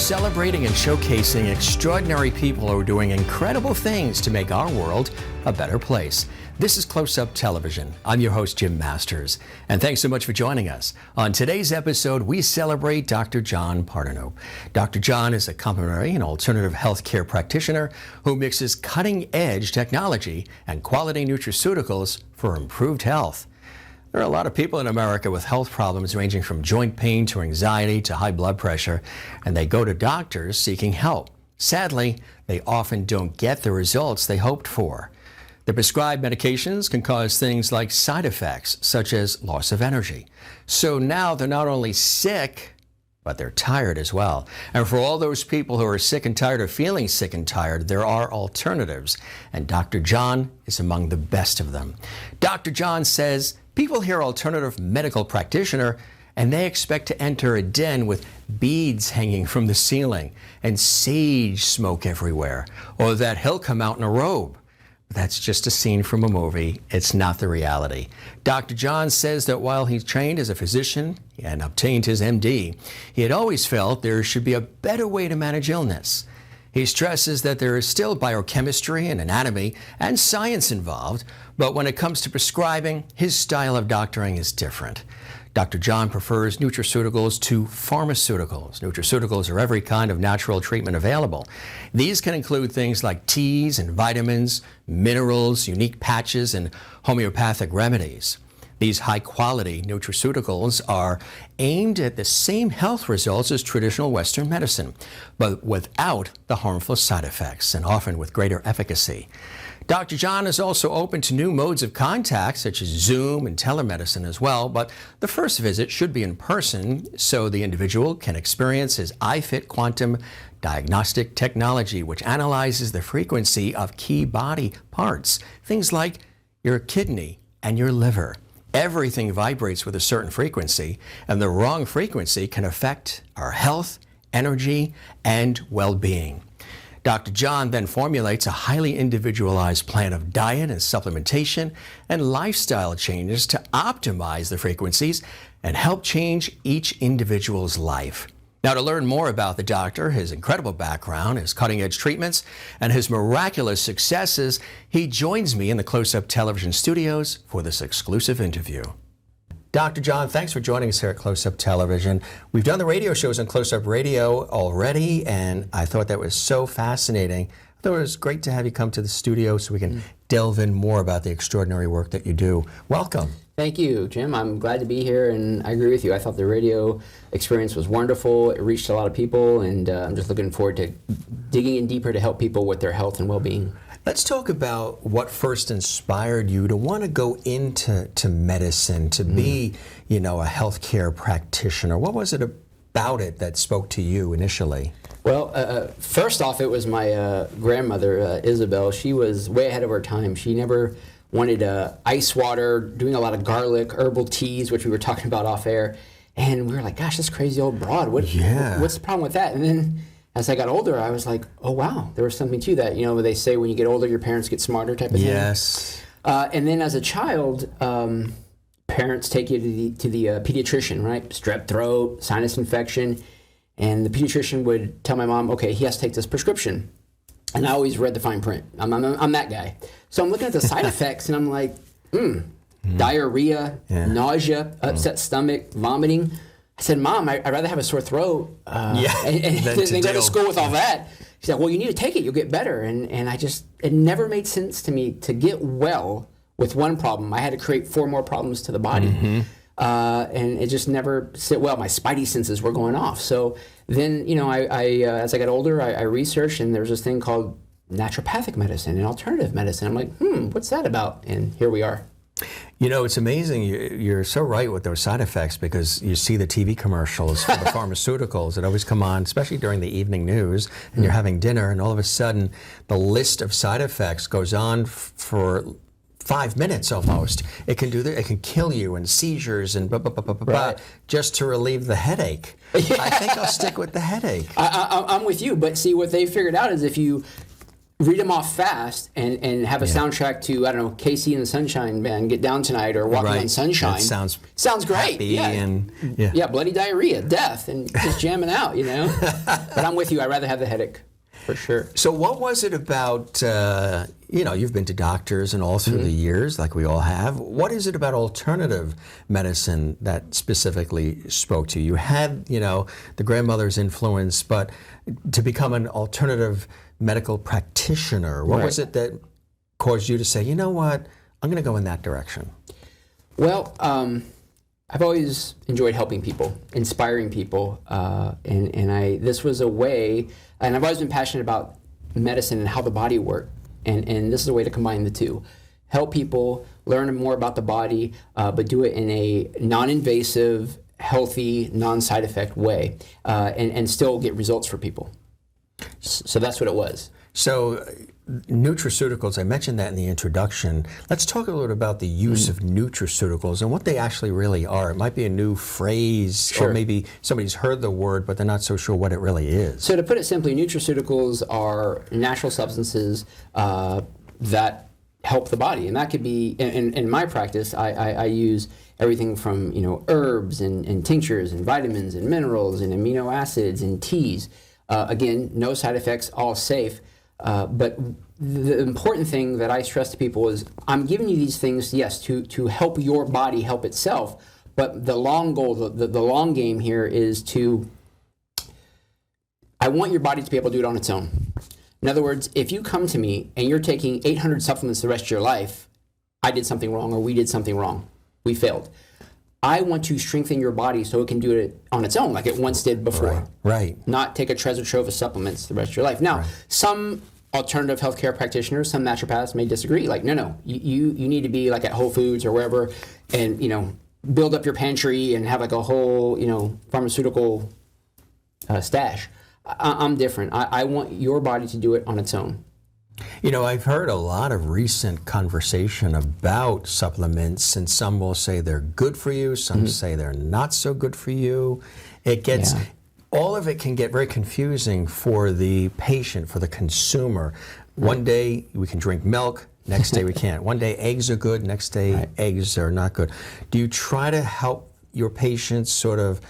celebrating and showcasing extraordinary people who are doing incredible things to make our world a better place. This is Close Up Television. I'm your host, Jim Masters, and thanks so much for joining us. On today's episode, we celebrate Dr. John Partenope. Dr. John is a complementary and alternative healthcare practitioner who mixes cutting-edge technology and quality nutraceuticals for improved health. There are a lot of people in America with health problems ranging from joint pain to anxiety to high blood pressure, and they go to doctors seeking help. Sadly, they often don't get the results they hoped for. The prescribed medications can cause things like side effects, such as loss of energy. So now they're not only sick, but they're tired as well. And for all those people who are sick and tired of feeling sick and tired, there are alternatives. And Dr. John is among the best of them. Dr. John says people hear alternative medical practitioner and they expect to enter a den with beads hanging from the ceiling and sage smoke everywhere, or that he'll come out in a robe. That's just a scene from a movie. It's not the reality. Dr. John says that while he's trained as a physician and obtained his MD, he had always felt there should be a better way to manage illness. He stresses that there is still biochemistry and anatomy and science involved, but when it comes to prescribing, his style of doctoring is different. Dr. John prefers nutraceuticals to pharmaceuticals. Nutraceuticals are every kind of natural treatment available. These can include things like teas and vitamins, minerals, unique patches, and homeopathic remedies. These high-quality nutraceuticals are aimed at the same health results as traditional Western medicine, but without the harmful side effects, and often with greater efficacy. Dr. John is also open to new modes of contact, such as Zoom and telemedicine as well, but the first visit should be in person so the individual can experience his iFit quantum diagnostic technology, which analyzes the frequency of key body parts, things like your kidney and your liver. Everything vibrates with a certain frequency, and the wrong frequency can affect our health, energy, and well-being. Dr. John then formulates a highly individualized plan of diet and supplementation and lifestyle changes to optimize the frequencies and help change each individual's life. Now, to learn more about the doctor, his incredible background, his cutting-edge treatments, and his miraculous successes, he joins me in the Close Up Television studios for this exclusive interview. Dr. John, thanks for joining us here at Close Up Television. We've done the radio shows on Close Up Radio already, and I thought that was so fascinating. I thought it was great to have you come to the studio so we can delve in more about the extraordinary work that you do. Welcome. Thank you, Jim. I'm glad to be here, and I agree with you. I thought the radio experience was wonderful. It reached a lot of people, and I'm just looking forward to digging in deeper to help people with their health and well-being. Let's talk about what first inspired you to want to go into medicine, to be, a healthcare practitioner. What was it about it that spoke to you initially? Well, first off, it was my grandmother, Isabel. She was way ahead of her time. She never wanted ice water, doing a lot of garlic, herbal teas, which we were talking about off air. And we were like, gosh, this crazy old broad. What's the problem with that? And then as I got older, I was like, oh, wow, there was something to that. They say when you get older, your parents get smarter type of thing. Yes. And then as a child, parents take you to the pediatrician, right? Strep throat, sinus infection. And the pediatrician would tell my mom, okay, he has to take this prescription. And I always read the fine print. I'm that guy. So I'm looking at the side effects, and I'm like, diarrhea, nausea, upset stomach, vomiting. I said, Mom, I'd rather have a sore throat and go to school with all that. She said, well, you need to take it. You'll get better. And it never made sense to me to get well with one problem. I had to create 4 more problems to the body. And it just never sit well. My spidey senses were going off. So then, as I got older, I researched, and there's this thing called naturopathic medicine and alternative medicine. I'm like, what's that about? And here we are. It's amazing. You're so right with those side effects, because you see the TV commercials for the pharmaceuticals that always come on, especially during the evening news, and you're having dinner, and all of a sudden the list of side effects goes on for 5 minutes almost. It can do that. It can kill you, and seizures and just to relieve the headache. Yeah. I think I'll stick with the headache. I'm with you, but see, what they figured out is if you read them off fast and have a soundtrack to, I don't know, KC and the Sunshine Band, Get Down Tonight, or Walking on Sunshine. That sounds great. Happy yeah. And bloody diarrhea, death, and just jamming out, But I'm with you. I'd rather have the headache, for sure. So what was it about, you've been to doctors and all through the years, like we all have. What is it about alternative medicine that specifically spoke to you? You had, the grandmother's influence, but to become an alternative medical practitioner, what was it that caused you to say, you know what, I'm going to go in that direction? Well, I've always enjoyed helping people, inspiring people, and this was a way, and I've always been passionate about medicine and how the body works, and this is a way to combine the two. Help people learn more about the body, but do it in a non-invasive, healthy, non-side effect way, and still get results for people. So that's what it was. So nutraceuticals, I mentioned that in the introduction. Let's talk a little bit about the use of nutraceuticals and what they actually really are. It might be a new phrase, or maybe somebody's heard the word, but they're not so sure what it really is. So to put it simply, nutraceuticals are natural substances that help the body. And that could be, in my practice, I use everything from herbs and tinctures and vitamins and minerals and amino acids and teas. Again, no side effects, all safe. But the important thing that I stress to people is I'm giving you these things, yes, to help your body help itself. But the long goal, the long game here is I want your body to be able to do it on its own. In other words, if you come to me and you're taking 800 supplements the rest of your life, I did something wrong, or we did something wrong. We failed. I want to strengthen your body so it can do it on its own, like it once did before. Right. Not take a treasure trove of supplements the rest of your life. Now, some alternative healthcare practitioners, some naturopaths may disagree. Like, no, you need to be like at Whole Foods or wherever, and build up your pantry and have like a whole pharmaceutical stash. I'm different. I want your body to do it on its own. I've heard a lot of recent conversation about supplements, and some will say they're good for you, some say they're not so good for you. All of it can get very confusing for the patient, for the consumer. One day we can drink milk, next day we can't. One day eggs are good, next day eggs are not good. Do you try to help your patients sort of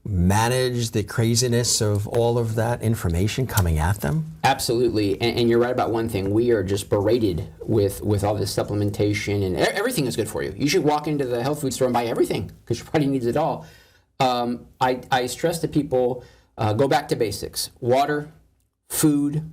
manage the craziness of all of that information coming at them? Absolutely, and you're right about one thing. We are just berated with all this supplementation, and everything is good for you. You should walk into the health food store and buy everything because your body needs it all. I stress to people, go back to basics. Water, food,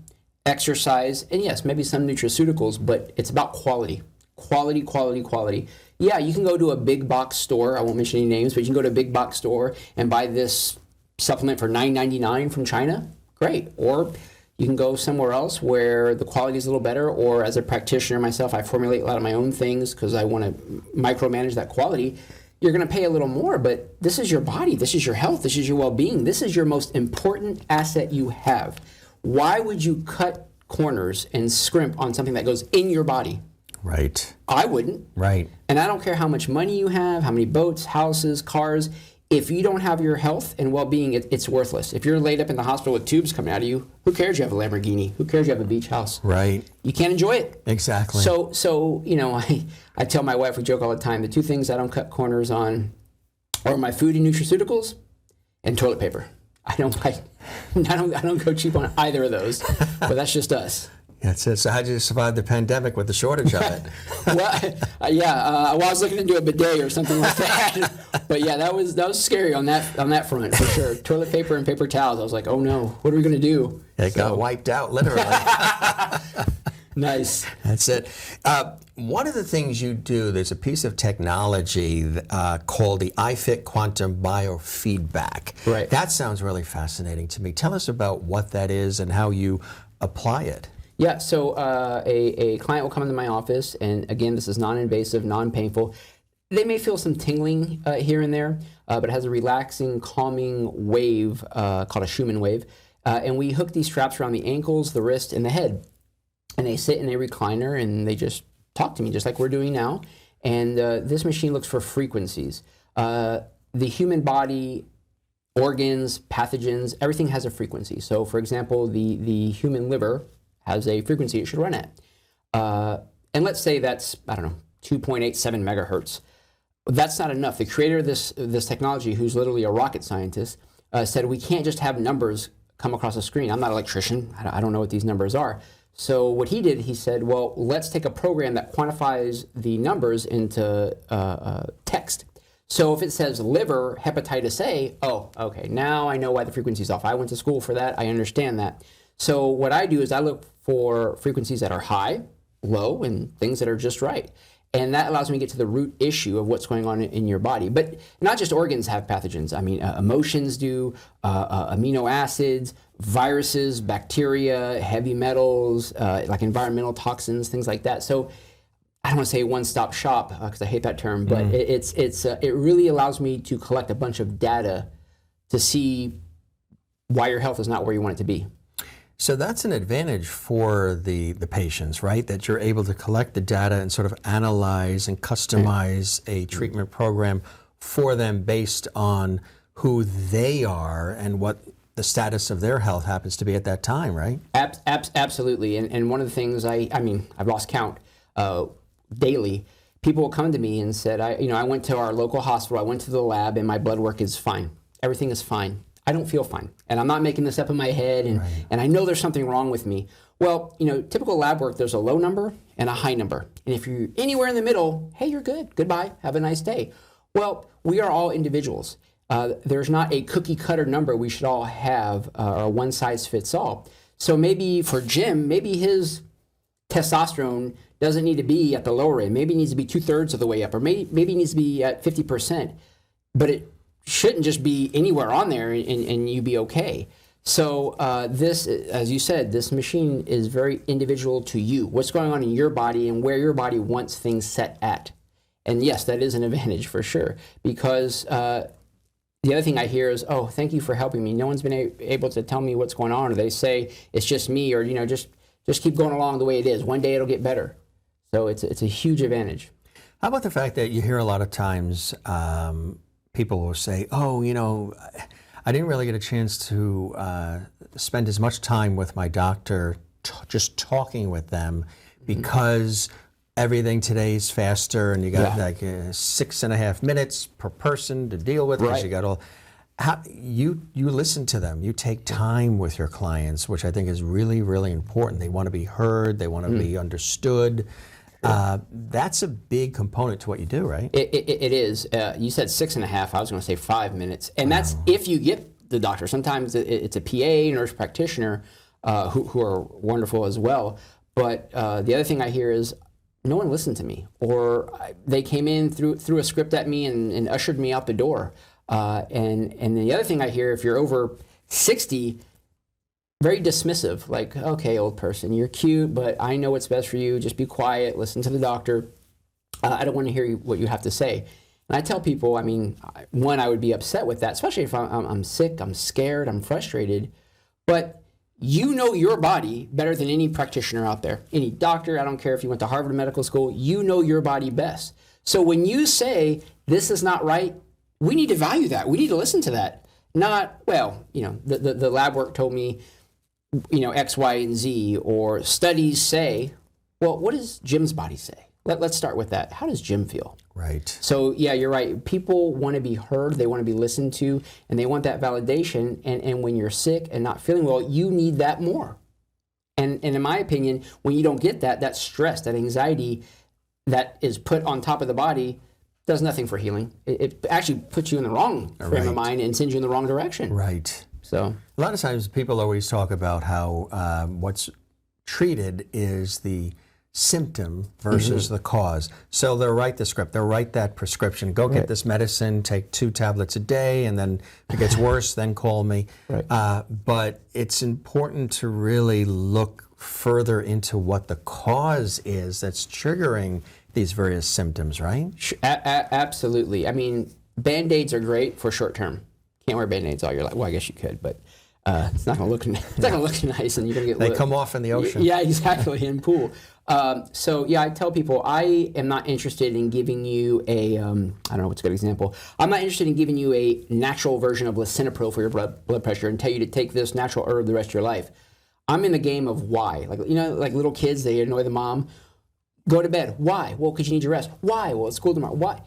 exercise, and yes, maybe some nutraceuticals, but it's about quality. Quality, quality, quality. Yeah, you can go to a big box store. I won't mention any names, but you can go to a big box store and buy this supplement for $9.99 from China. Great. Or you can go somewhere else where the quality is a little better, or as a practitioner myself, I formulate a lot of my own things because I want to micromanage that quality. You're going to pay a little more, but this is your body. This is your health. This is your well-being. This is your most important asset you have. Why would you cut corners and scrimp on something that goes in your body? Right. I wouldn't. Right. And I don't care how much money you have, how many boats, houses, cars. If you don't have your health and well-being, it's worthless. If you're laid up in the hospital with tubes coming out of you, who cares you have a Lamborghini? Who cares you have a beach house? Right. You can't enjoy it. Exactly. So I tell my wife, we joke all the time, the two things I don't cut corners on are my food and nutraceuticals and toilet paper. I don't go cheap on either of those, but that's just us. That's it. So how did you survive the pandemic with the shortage of it? Well, I was looking into a bidet or something like that. But yeah, that was scary on that front for sure. Toilet paper and paper towels. I was like, oh no, what are we going to do? It got wiped out, literally. Nice. That's it. One of the things you do, there's a piece of technology called the iFit Quantum Biofeedback. Right. That sounds really fascinating to me. Tell us about what that is and how you apply it. Yeah, so a client will come into my office, and again, this is non-invasive, non-painful. They may feel some tingling here and there, but it has a relaxing, calming wave called a Schumann wave. And we hook these straps around the ankles, the wrist, and the head. And they sit in a recliner, and they just talk to me, just like we're doing now. And this machine looks for frequencies. The human body, organs, pathogens, everything has a frequency. So, for example, the human liver has a frequency it should run at. And let's say that's, I don't know, 2.87 megahertz. That's not enough. The creator of this technology, who's literally a rocket scientist, said we can't just have numbers come across a screen. I'm not an electrician. I don't know what these numbers are. So what he did, he said, well, let's take a program that quantifies the numbers into text. So if it says liver hepatitis A, oh, okay, now I know why the frequency's off. I went to school for that. I understand that. So what I do is I look for frequencies that are high, low, and things that are just right. And that allows me to get to the root issue of what's going on in your body. But not just organs have pathogens. I mean, emotions do, amino acids, viruses, bacteria, heavy metals, like environmental toxins, things like that. So I don't want to say one-stop shop because I hate that term, but it really allows me to collect a bunch of data to see why your health is not where you want it to be. So that's an advantage for the patients, right? That you're able to collect the data and sort of analyze and customize a treatment program for them based on who they are and what the status of their health happens to be at that time, right? Absolutely. And one of the things I mean, I've lost count daily. People will come to me and said, I went to our local hospital, I went to the lab, and my blood work is fine. Everything is fine. I don't feel fine. And I'm not making this up in my head, and I know there's something wrong with me. Well, typical lab work, there's a low number and a high number. And if you're anywhere in the middle, hey, you're good. Goodbye. Have a nice day. Well, we are all individuals. There's not a cookie cutter number we should all have, or one size fits all. So maybe for Jim, maybe his testosterone doesn't need to be at the lower end. Maybe it needs to be 2/3 of the way up, or maybe it needs to be at 50%. But it shouldn't just be anywhere on there and you be okay. So this, as you said, this machine is very individual to you. What's going on in your body and where your body wants things set at. And yes, that is an advantage for sure. Because the other thing I hear is, oh, thank you for helping me. No one's been able to tell me what's going on. Or they say it's just me, or just keep going along the way it is. One day it'll get better. So it's a huge advantage. How about the fact that you hear a lot of times people will say, oh, I didn't really get a chance to spend as much time with my doctor just talking with them because everything today is faster and you got like 6.5 minutes per person to deal with. Right. You got all. You listen to them. You take time with your clients, which I think is really, really important. They want to be heard. They want to be understood. That's a big component to what you do, right? It is. You said 6.5. I was going to say 5 minutes, and that's if you get the doctor. Sometimes it's a PA, nurse practitioner, who are wonderful as well. But the other thing I hear is no one listened to me, or they came in threw a script at me and ushered me out the door. And the other thing I hear, if you're over 60. Very dismissive, like, okay, old person, you're cute, but I know what's best for you. Just be quiet, listen to the doctor. I don't want to hear what you have to say. And I tell people, I mean, one, I would be upset with that, especially if I'm sick, I'm scared, I'm frustrated. But you know your body better than any practitioner out there. Any doctor, I don't care if you went to Harvard Medical School, you know your body best. So when you say, this is not right, we need to value that. We need to listen to that. Not, well, the lab work told me, X, Y, and Z, or studies say, well, what does Jim's body say? Let's start with that. How does Jim feel? Right. So, yeah, you're right. People want to be heard. They want to be listened to, and they want that validation. And when you're sick and not feeling well, you need that more. And in my opinion, when you don't get that stress, that anxiety that is put on top of the body does nothing for healing. It actually puts you in the wrong frame of mind and sends you in the wrong direction. Right. So a lot of times people always talk about how what's treated is the symptom versus the cause. So they'll write the script, they'll write that prescription, go get this medicine, take 2 tablets a day, and then if it gets worse, then call me. Right. But it's important to really look further into what the cause is that's triggering these various symptoms, right? Absolutely. I mean, Band-Aids are great for short term. Can't wear Band-Aids all your life. Well, I guess you could, but it's not going to look nice, and you're going to get. They come off in the ocean. Yeah, exactly, in pool. So yeah, I tell people I am not interested in giving you a I don't know what's a good example. I'm not interested in giving you a natural version of lisinopril for your blood pressure and tell you to take this natural herb the rest of your life. I'm in the game of why. Like, like little kids, they annoy the mom. Go to bed. Why? Well, because you need your rest. Why? Well, it's school tomorrow. Why?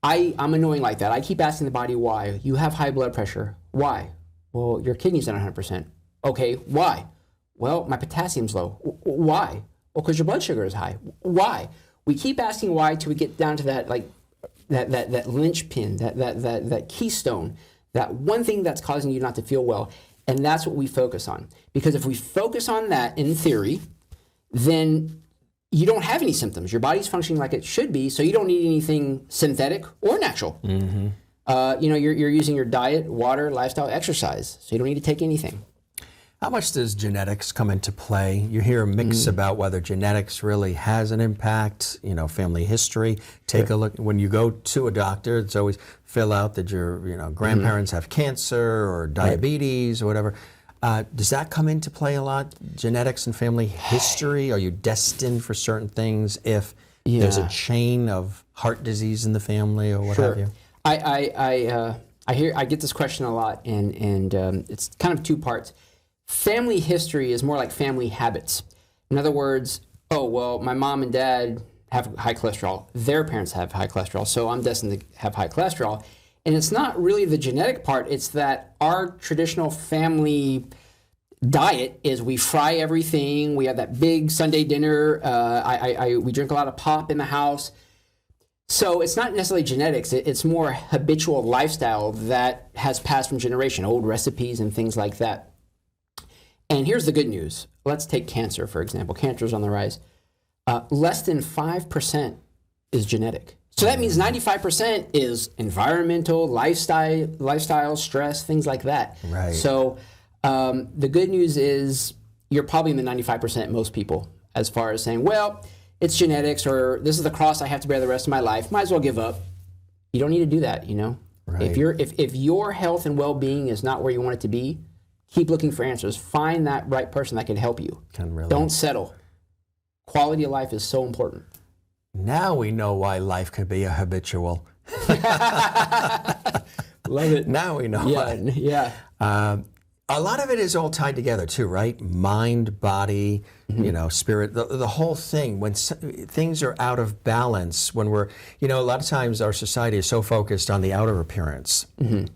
I'm annoying like that. I keep asking the body why. You have high blood pressure. Why? Well, your kidney's not 100%. Okay, why? Well, my potassium's low. Why? Well, because your blood sugar is high. Why? We keep asking why till we get down to that, like, that linchpin, that keystone, that one thing that's causing you not to feel well. And that's what we focus on. Because if we focus on that in theory, then you don't have any symptoms. Your body's functioning like it should be, so you don't need anything synthetic or natural. Mm-hmm. You're using your diet, water, lifestyle, exercise, so you don't need to take anything. How much does genetics come into play? You hear a mix about whether genetics really has an impact, family history. Take a look. When you go to a doctor, it's always fill out that your grandparents have cancer or diabetes or whatever. Does that come into play a lot? Genetics and family history? Are you destined for certain things if there's a chain of heart disease in the family or what have you? I get this question a lot, and it's kind of two parts. Family history is more like family habits. In other words, my mom and dad have high cholesterol. Their parents have high cholesterol, so I'm destined to have high cholesterol. And it's not really the genetic part. It's that our traditional family diet is we fry everything. We have that big Sunday dinner. We drink a lot of pop in the house. So it's not necessarily genetics. It's more habitual lifestyle that has passed from generation, old recipes and things like that. And here's the good news. Let's take cancer, for example. Cancer is on the rise. Less than 5% is genetic. So that means 95% is environmental, lifestyle, stress, things like that. Right. So the good news is you're probably in the 95%, most people, as far as saying, well, it's genetics, or this is the cross I have to bear the rest of my life. Might as well give up. You don't need to do that, Right. If your health and well-being is not where you want it to be, keep looking for answers. Find that right person that can help you. Don't settle. Quality of life is so important. Now we know why life can be a habitual. Love it. Now we know why. Yeah. A lot of it is all tied together too, right? Mind, body, spirit, the whole thing. When things are out of balance, when we're, a lot of times our society is so focused on the outer appearance. Mm-hmm.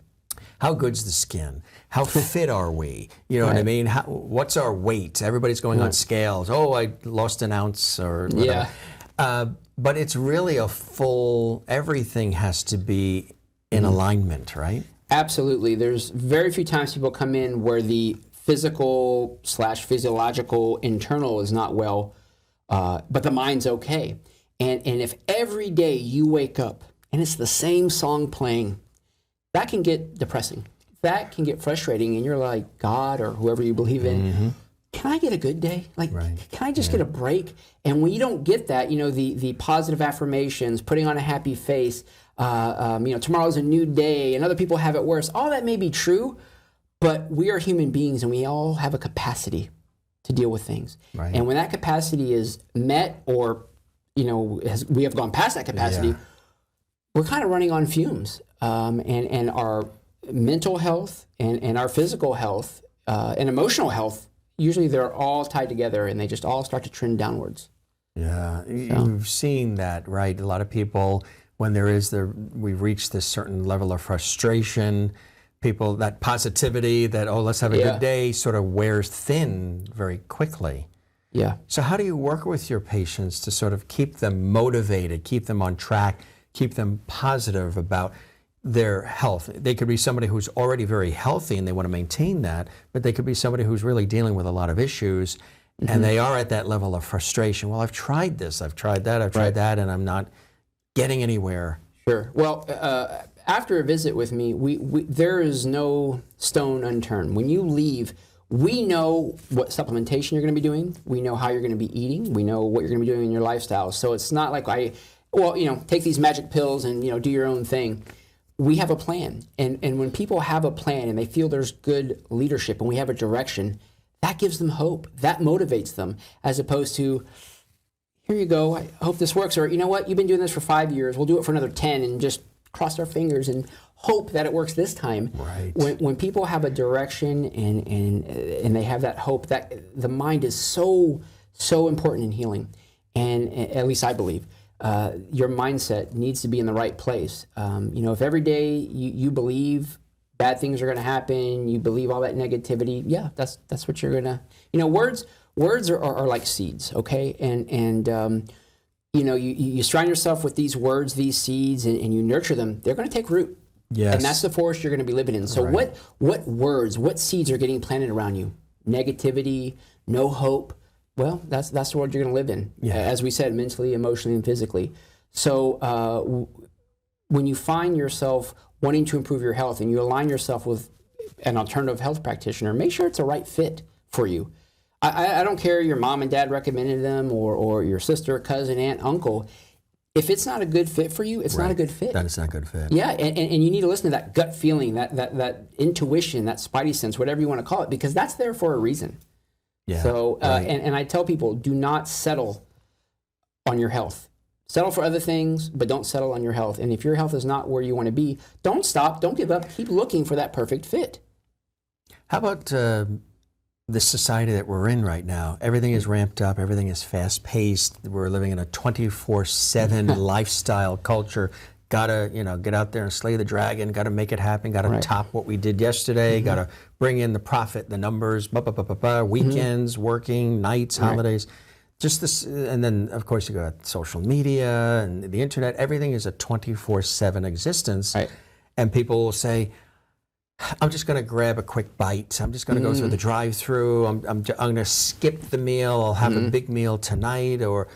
How good's the skin? How fit are we? You know what I mean? What's our weight? Everybody's going on scales. Oh, I lost an ounce or whatever. Yeah. But it's really everything has to be in alignment, right? Absolutely. There's very few times people come in where the physical/physiological internal is not well, but the mind's okay. And if every day you wake up and it's the same song playing, that can get depressing. That can get frustrating, and you're like, God or whoever you believe in, can I get a good day? Can I just get a break? And when you don't get that, the positive affirmations, putting on a happy face, tomorrow's a new day, and other people have it worse. All that may be true, but we are human beings, and we all have a capacity to deal with things. Right. And when that capacity is met, or we have gone past that capacity, we're kind of running on fumes. And our mental health and our physical health and emotional health, usually they're all tied together, and they just all start to trend downwards. Yeah, you've seen that, right? A lot of people, when we've reached this certain level of frustration, people, that positivity, that, let's have a good day, sort of wears thin very quickly. Yeah. So how do you work with your patients to sort of keep them motivated, keep them on track, keep them positive about their health? They could be somebody who's already very healthy and they want to maintain that, but they could be somebody who's really dealing with a lot of issues, and they are at that level of frustration. Well, I've tried this, I've tried that, I've tried that, and I'm not getting anywhere. Sure. Well, after a visit with me, there is no stone unturned. When you leave, we know what supplementation you're going to be doing. We know how you're going to be eating. We know what you're going to be doing in your lifestyle. So it's not like take these magic pills and, do your own thing. We have a plan. And when people have a plan and they feel there's good leadership and we have a direction, that gives them hope. That motivates them, as opposed to, here you go, I hope this works. Or, you know what, you've been doing this for 5 years. We'll do it for another 10 and just cross our fingers and hope that it works this time. Right. When people have a direction and they have that hope, that the mind is so important in healing. And at least I believe your mindset needs to be in the right place. If every day you believe bad things are going to happen, you believe all that negativity, yeah, that's what you're going to, words are like seeds, okay? And you surround yourself with these words, these seeds, and you nurture them, they're going to take root. Yes. And that's the forest you're going to be living in. So right. what words, what seeds are getting planted around you? Negativity, no hope. Well, that's the world you're going to live in, as we said, mentally, emotionally, and physically. So when you find yourself wanting to improve your health and you align yourself with an alternative health practitioner, make sure it's a right fit for you. I don't care your mom and dad recommended them or your sister, cousin, aunt, uncle. If it's not a good fit for you, it's not a good fit. That is not a good fit. Yeah, and you need to listen to that gut feeling, that intuition, that spidey sense, whatever you want to call it, because that's there for a reason. Yeah. So, and I tell people, do not settle on your health. Settle for other things, but don't settle on your health. And if your health is not where you want to be, don't stop, don't give up, keep looking for that perfect fit. How about the society that we're in right now? Everything is ramped up, everything is fast-paced. We're living in a 24/7 lifestyle culture. Gotta, get out there and slay the dragon, gotta make it happen, gotta top what we did yesterday, gotta bring in the profit, the numbers, weekends, working, nights, holidays. Just this, and then of course you got social media and the internet. Everything is a 24/7 existence. Right. And people will say, I'm just going to grab a quick bite. I'm just going to go through the drive-through. I'm going to skip the meal. I'll have a big meal tonight. Or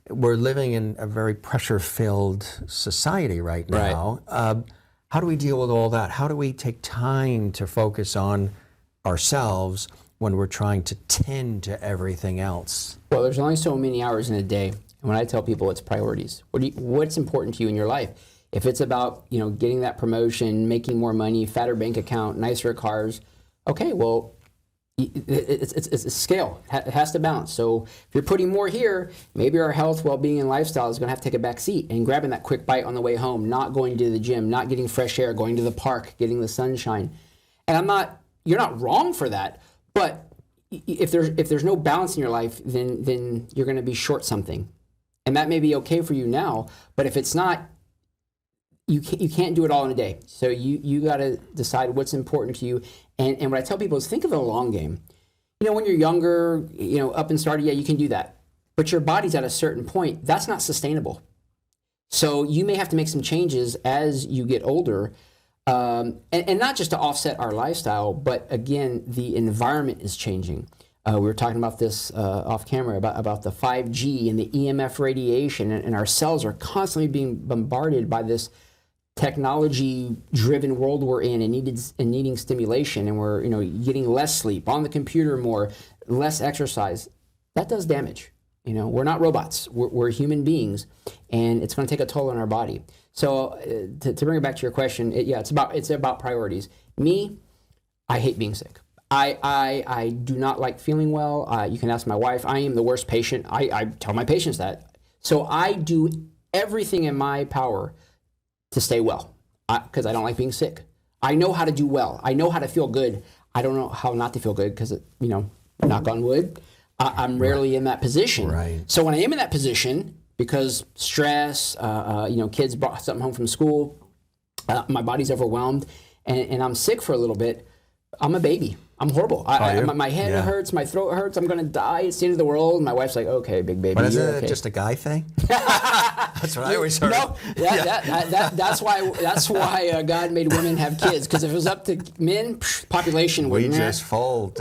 we're living in a very pressure-filled society right now. How do we deal with all that? How do we take time to focus on ourselves when we're trying to tend to everything else? Well, there's only so many hours in a day. And when I tell people, it's priorities. What's important to you in your life? If it's about, getting that promotion, making more money, fatter bank account, nicer cars, okay, well, it's a scale. It has to balance. So if you're putting more here, maybe our health, well-being, and lifestyle is going to have to take a back seat, and grabbing that quick bite on the way home, not going to the gym, not getting fresh air, going to the park, getting the sunshine. And you're not wrong for that, but if there's no balance in your life, then you're going to be short something. And that may be okay for you now, but if it's not, you can't do it all in a day. So you got to decide what's important to you. And what I tell people is think of the long game. When you're younger, up and started, you can do that. But your body's at a certain point, that's not sustainable. So you may have to make some changes as you get older. And not just to offset our lifestyle, but again, the environment is changing. We were talking about this off camera about the 5G and the EMF radiation, and our cells are constantly being bombarded by this technology-driven world we're in, and needing stimulation, and we're getting less sleep, on the computer more, less exercise. That does damage. We're not robots. We're human beings, and it's going to take a toll on our body. So to bring it back to your question, it's about priorities. Me, I hate being sick. I do not like feeling well. You can ask my wife. I am the worst patient. I tell my patients that. So I do everything in my power to stay well, because I don't like being sick. I know how to do well. I know how to feel good. I don't know how not to feel good because, knock on wood, I'm rarely in that position. Right. So when I am in that position, because stress, kids brought something home from school, my body's overwhelmed, and I'm sick for a little bit, I'm a baby. I'm horrible. My head hurts, my throat hurts, I'm going to die, it's the end of the world. And my wife's like, okay, big baby. But is it okay. just a guy thing? That's what I always heard. No, that's why God made women have kids, because if it was up to men, population would just fold.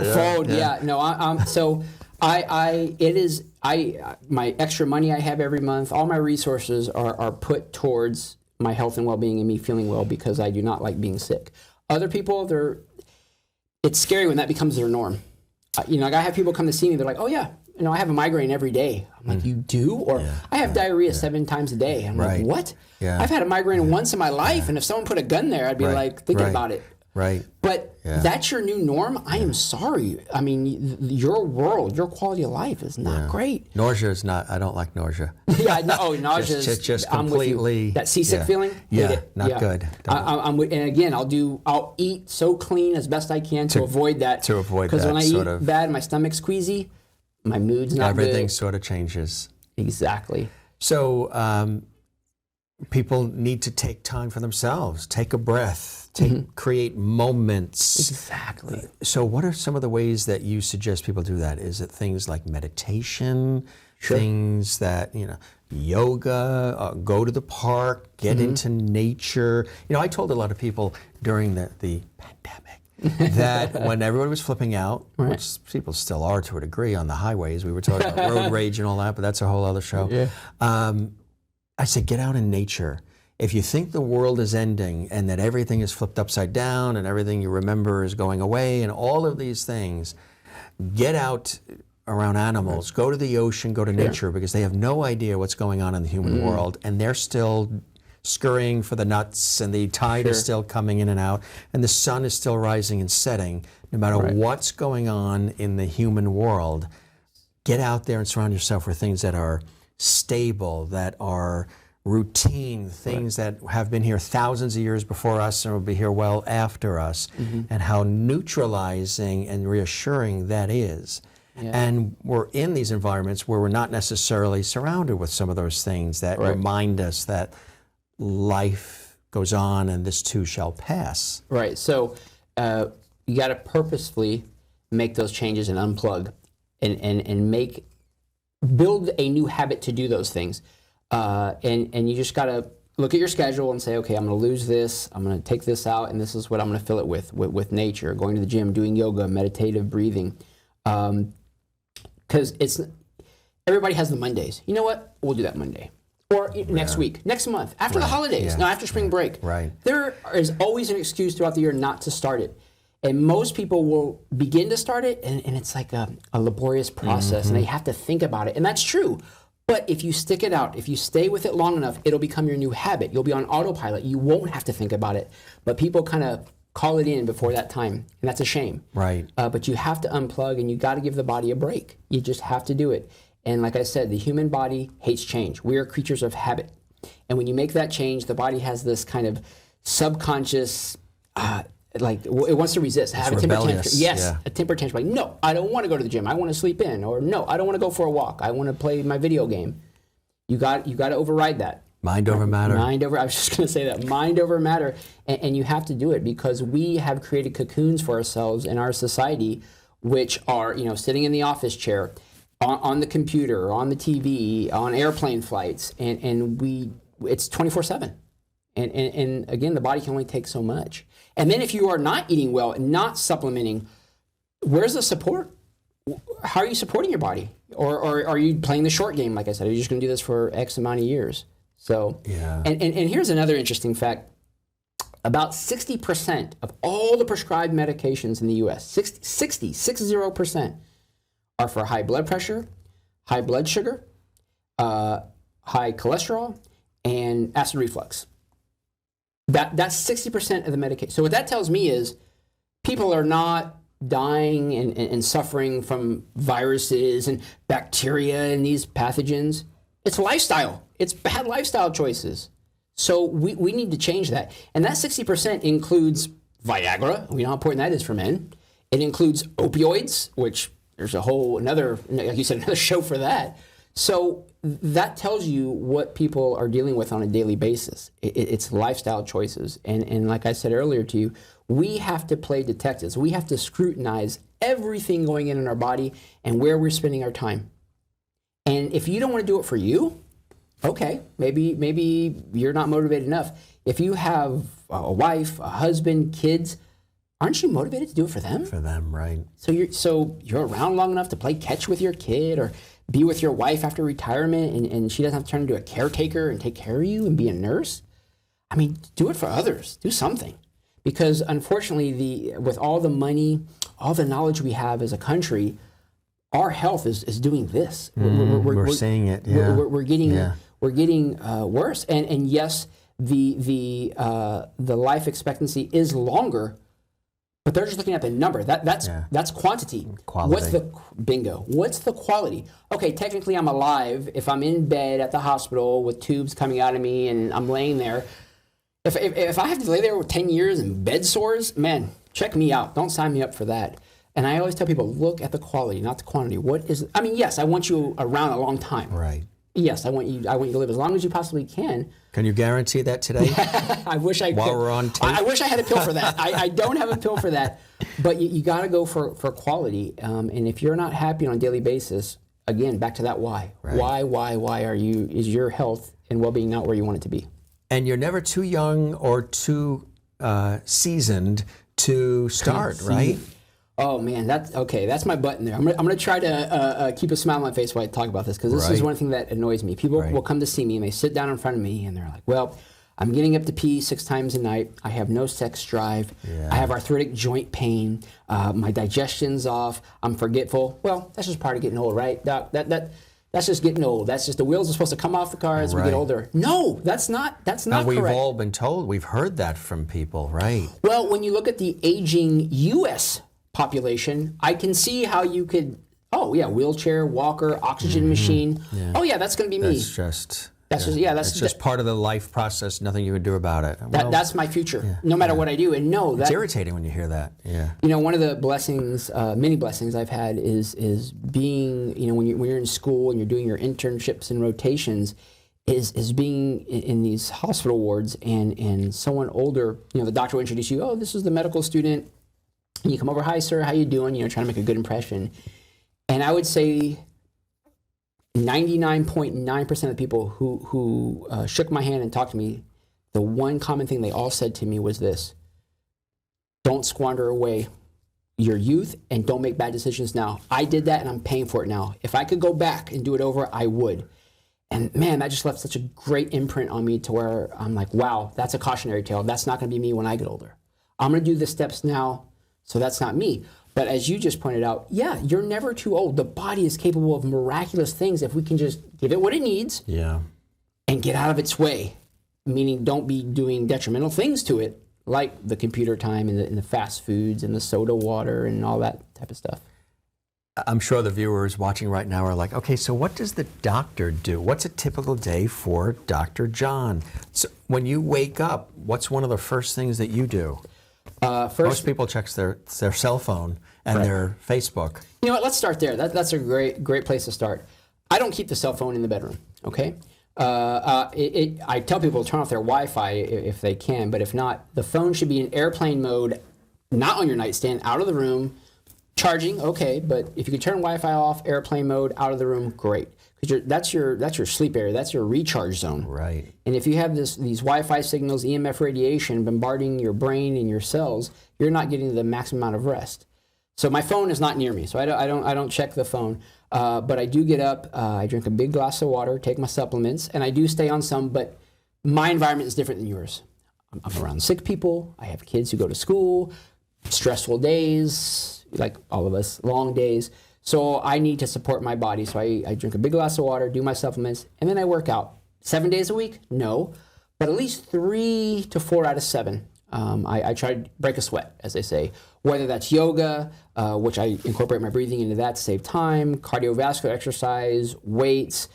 My extra money I have every month, all my resources are put towards my health and well-being and me feeling well, because I do not like being sick. Other people, it's scary when that becomes their norm. I have people come to see me, they're like, oh yeah, I have a migraine every day. I'm like, you do? Or I have diarrhea 7 times a day. I'm like, what? Yeah. I've had a migraine once in my life, and if someone put a gun there, I'd be like thinking about it. Right. But that's your new norm. I am sorry. I mean, your world, your quality of life is not great. Nausea is not. I don't like nausea. Nausea is just I'm with you. completely That seasick feeling. Not good. I'm with, and again, I'll eat so clean as best I can to avoid that. To avoid that. Because when I eat bad, my stomach's queasy, my mood's not good. Everything sort of changes. Exactly. So people need to take time for themselves. Take a breath. Create moments. Exactly. So what are some of the ways that you suggest people do that? Is it things like meditation, things that, yoga, go to the park, get into nature? I told a lot of people during the pandemic that when everyone was flipping out, which people still are to a degree on the highways, we were talking about road rage and all that, but that's a whole other show. I said, get out in nature. If you think the world is ending and that everything is flipped upside down and everything you remember is going away and all of these things, get out around animals, go to the ocean, go to nature, because they have no idea what's going on in the human world, and they're still scurrying for the nuts, and the tide is still coming in and out, and the sun is still rising and setting. No matter what's going on in the human world, get out there and surround yourself with things that are stable, that are routine, things that have been here thousands of years before us and will be here well after us, and how neutralizing and reassuring that is. And we're in these environments where we're not necessarily surrounded with some of those things that remind us that life goes on and this too shall pass. Right. So you got to purposefully make those changes and unplug and build a new habit to do those things. And you just got to look at your schedule and say, okay, I'm going to lose this, I'm going to take this out, and this is what I'm going to fill it with nature, going to the gym, doing yoga, meditative breathing. Because everybody has the Mondays. You know what? We'll do that Monday. Or next week, next month, after the holidays, after spring break. There is always an excuse throughout the year not to start it. And most people will begin to start it, and it's like a laborious process, and they have to think about it. And that's true. But if you stick it out, if you stay with it long enough, it'll become your new habit. You'll be on autopilot. You won't have to think about it. But people kind of call it in before that time, and that's a shame. But you have to unplug, and you got to give the body a break. You just have to do it. And like I said, the human body hates change. We are creatures of habit. And when you make that change, the body has this kind of subconscious, it wants to resist. Have a temper tantrum. Yes, a temper tantrum. Like, no, I don't want to go to the gym. I want to sleep in. Or no, I don't want to go for a walk. I want to play my video game. You got to override that. Mind over matter. I was just going to say that. Mind over matter. And you have to do it because we have created cocoons for ourselves in our society, which are, sitting in the office chair, on the computer, on the TV, on airplane flights, and it's 24/7. And again, the body can only take so much. And then if you are not eating well, not supplementing, where's the support? How are you supporting your body? Or are you playing the short game, like I said? Are you just going to do this for X amount of years? So, and here's another interesting fact. About 60% of all the prescribed medications in the U.S., 60% are for high blood pressure, high blood sugar, high cholesterol, and acid reflux. That's 60% of the medication. So what that tells me is people are not dying and suffering from viruses and bacteria and these pathogens. It's lifestyle. It's bad lifestyle choices. So we need to change that. And that 60% includes Viagra. We know how important that is for men. It includes opioids, which there's a whole another, like you said, another show for that. So that tells you what people are dealing with on a daily basis. It's lifestyle choices. And like I said earlier to you, we have to play detectives. We have to scrutinize everything going in our body and where we're spending our time. And if you don't want to do it for you, okay, maybe you're not motivated enough. If you have a wife, a husband, kids, aren't you motivated to do it for them? For them, right. So you're around long enough to play catch with your kid or be with your wife after retirement and she doesn't have to turn into a caretaker and take care of you and be a nurse? I mean, do it for others. Do something. Because unfortunately, with all the money, all the knowledge we have as a country, our health is doing this. We're seeing it. Yeah. We're getting worse. And yes, the life expectancy is longer, But they're just looking at the number. That's quantity. Quality. What's the bingo? What's the quality? Okay, technically I'm alive if I'm in bed at the hospital with tubes coming out of me and I'm laying there. If I have to lay there with 10 years and bed sores, man, check me out. Don't sign me up for that. And I always tell people, look at the quality, not the quantity. Yes, I want you around a long time. Right. Yes, I want you to live as long as you possibly can. Can you guarantee that today? I wish I could. While we're on tape? I wish I had a pill for that. I don't have a pill for that. But you got to go for quality. And if you're not happy on a daily basis, again, back to that why. Right. Why is your health and well-being not where you want it to be? And you're never too young or too seasoned to start, right? Oh man, that's my button there. I'm gonna try to keep a smile on my face while I talk about this, because this is one thing that annoys me. People will come to see me and they sit down in front of me and they're like, well, I'm getting up to pee 6 times a night. I have no sex drive. Yeah. I have arthritic joint pain. My digestion's off. I'm forgetful. Well, that's just part of getting old, right, Doc? That's just getting old. That's just the wheels are supposed to come off the car as we get older. No, that's not Now, we've correct. all been told. We've heard that from people, right? Well, when you look at the aging U.S. population, I can see how you could, wheelchair, walker, oxygen machine. Yeah. Oh yeah, that's going to be me. That's just part of the life process. Nothing you can do about it. That's my future, no matter what I do. And it's irritating when you hear that. Yeah. One of the blessings, many blessings I've had is being, when you're in school and you're doing your internships and rotations, is being in these hospital wards and someone older, the doctor will introduce you. Oh, this is the medical student. And you come over, hi sir, how you doing? Trying to make a good impression. And I would say 99.9% of the people who shook my hand and talked to me, the one common thing they all said to me was this: don't squander away your youth and don't make bad decisions now. I did that and I'm paying for it now. If I could go back and do it over, I would. And man, that just left such a great imprint on me to where I'm like, wow, that's a cautionary tale. That's not going to be me when I get older. I'm going to do the steps now, so that's not me. But as you just pointed out, yeah, you're never too old. The body is capable of miraculous things if we can just give it what it needs and get out of its way. Meaning don't be doing detrimental things to it, like the computer time and the fast foods and the soda water and all that type of stuff. I'm sure the viewers watching right now are like, okay, so what does the doctor do? What's a typical day for Dr. John? So when you wake up, what's one of the first things that you do? Most people check their cell phone and their Facebook. You know what? Let's start there. That's a great place to start. I don't keep the cell phone in the bedroom. Okay. I tell people to turn off their Wi-Fi if they can, but if not, the phone should be in airplane mode, not on your nightstand, out of the room. Charging, okay, but if you can turn Wi-Fi off, airplane mode, out of the room, great. Because that's your sleep area, that's your recharge zone. Right. And if you have these Wi-Fi signals, EMF radiation bombarding your brain and your cells, you're not getting the maximum amount of rest. So my phone is not near me, so I don't check the phone. But I do get up, I drink a big glass of water, take my supplements, and I do stay on some. But my environment is different than yours. I'm around sick people. I have kids who go to school. Stressful days, like all of us, long days. So I need to support my body. So I drink a big glass of water, do my supplements, and then I work out. 7 days a week? No. But at least 3 to 4 out of 7. I try to break a sweat, as they say. Whether that's yoga, which I incorporate my breathing into that to save time, cardiovascular exercise, weights,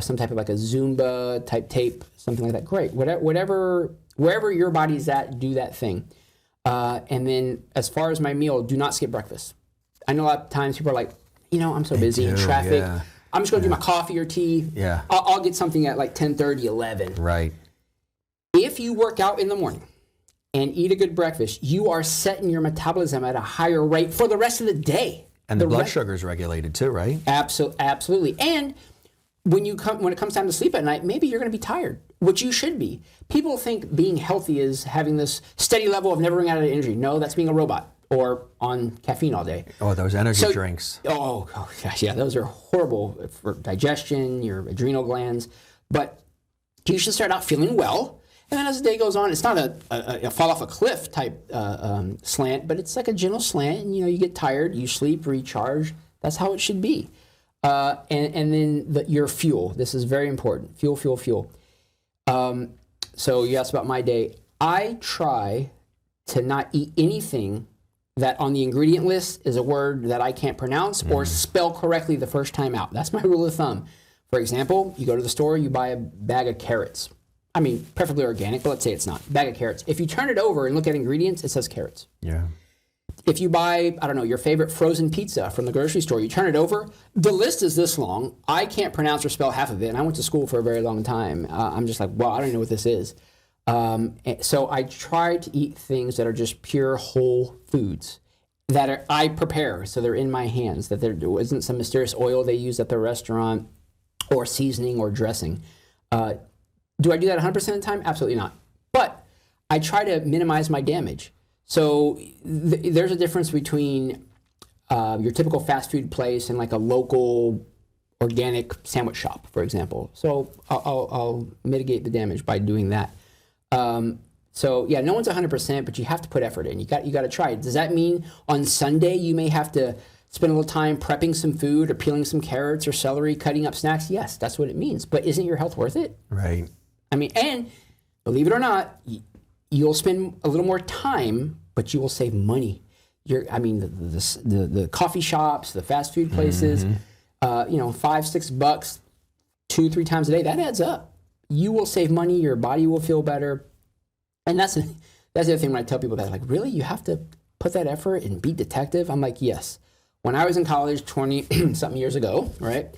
some type of like a Zumba type tape, something like that. Great. Wherever your body's at, do that thing. And then as far as my meal, do not skip breakfast. I know a lot of times people are like, I'm so busy in traffic. Yeah. I'm just going to do my coffee or tea. Yeah. I'll get something at like 10:30, 11. Right. If you work out in the morning and eat a good breakfast, you are setting your metabolism at a higher rate for the rest of the day. And the blood sugar is regulated too, right? Absolutely. And when it comes time to sleep at night, maybe you're going to be tired, which you should be. People think being healthy is having this steady level of never running out of energy. No, that's being a robot or on caffeine all day. Oh, those energy drinks. Oh gosh, yeah, those are horrible for digestion, your adrenal glands. But you should start out feeling well, and then as the day goes on, it's not a fall off a cliff type slant, but it's like a gentle slant. And you get tired, you sleep, recharge. That's how it should be. And then your fuel. This is very important. Fuel. So you asked about my day. I try to not eat anything that on the ingredient list is a word that I can't pronounce or spell correctly the first time out. That's my rule of thumb. For example, you go to the store, you buy a bag of carrots. I mean, preferably organic, but let's say it's not. Bag of carrots. If you turn it over and look at ingredients, it says carrots. Yeah. If you buy, I don't know, your favorite frozen pizza from the grocery store, you turn it over, the list is this long. I can't pronounce or spell half of it, and I went to school for a very long time. I'm just like, well, I don't even know what this is. So I try to eat things that are just pure whole foods that I prepare, so they're in my hands, that there isn't some mysterious oil they use at the restaurant or seasoning or dressing. Do I do that 100% of the time? Absolutely not. But I try to minimize my damage. So there's a difference between your typical fast food place and like a local organic sandwich shop, for example. So I'll mitigate the damage by doing that. So yeah, no one's 100%, but you have to put effort in. You got to try it. Does that mean on Sunday you may have to spend a little time prepping some food or peeling some carrots or celery, cutting up snacks? Yes, that's what it means. But isn't your health worth it? Right. I mean, and believe it or not, you'll spend a little more time, but you will save money. The coffee shops, the fast food places, $5-6, 2-3 times a day, that adds up. You will save money, your body will feel better. And that's the other thing when I tell people that, like, really, you have to put that effort and be detective? I'm like, yes. When I was in college 20 something years ago, right,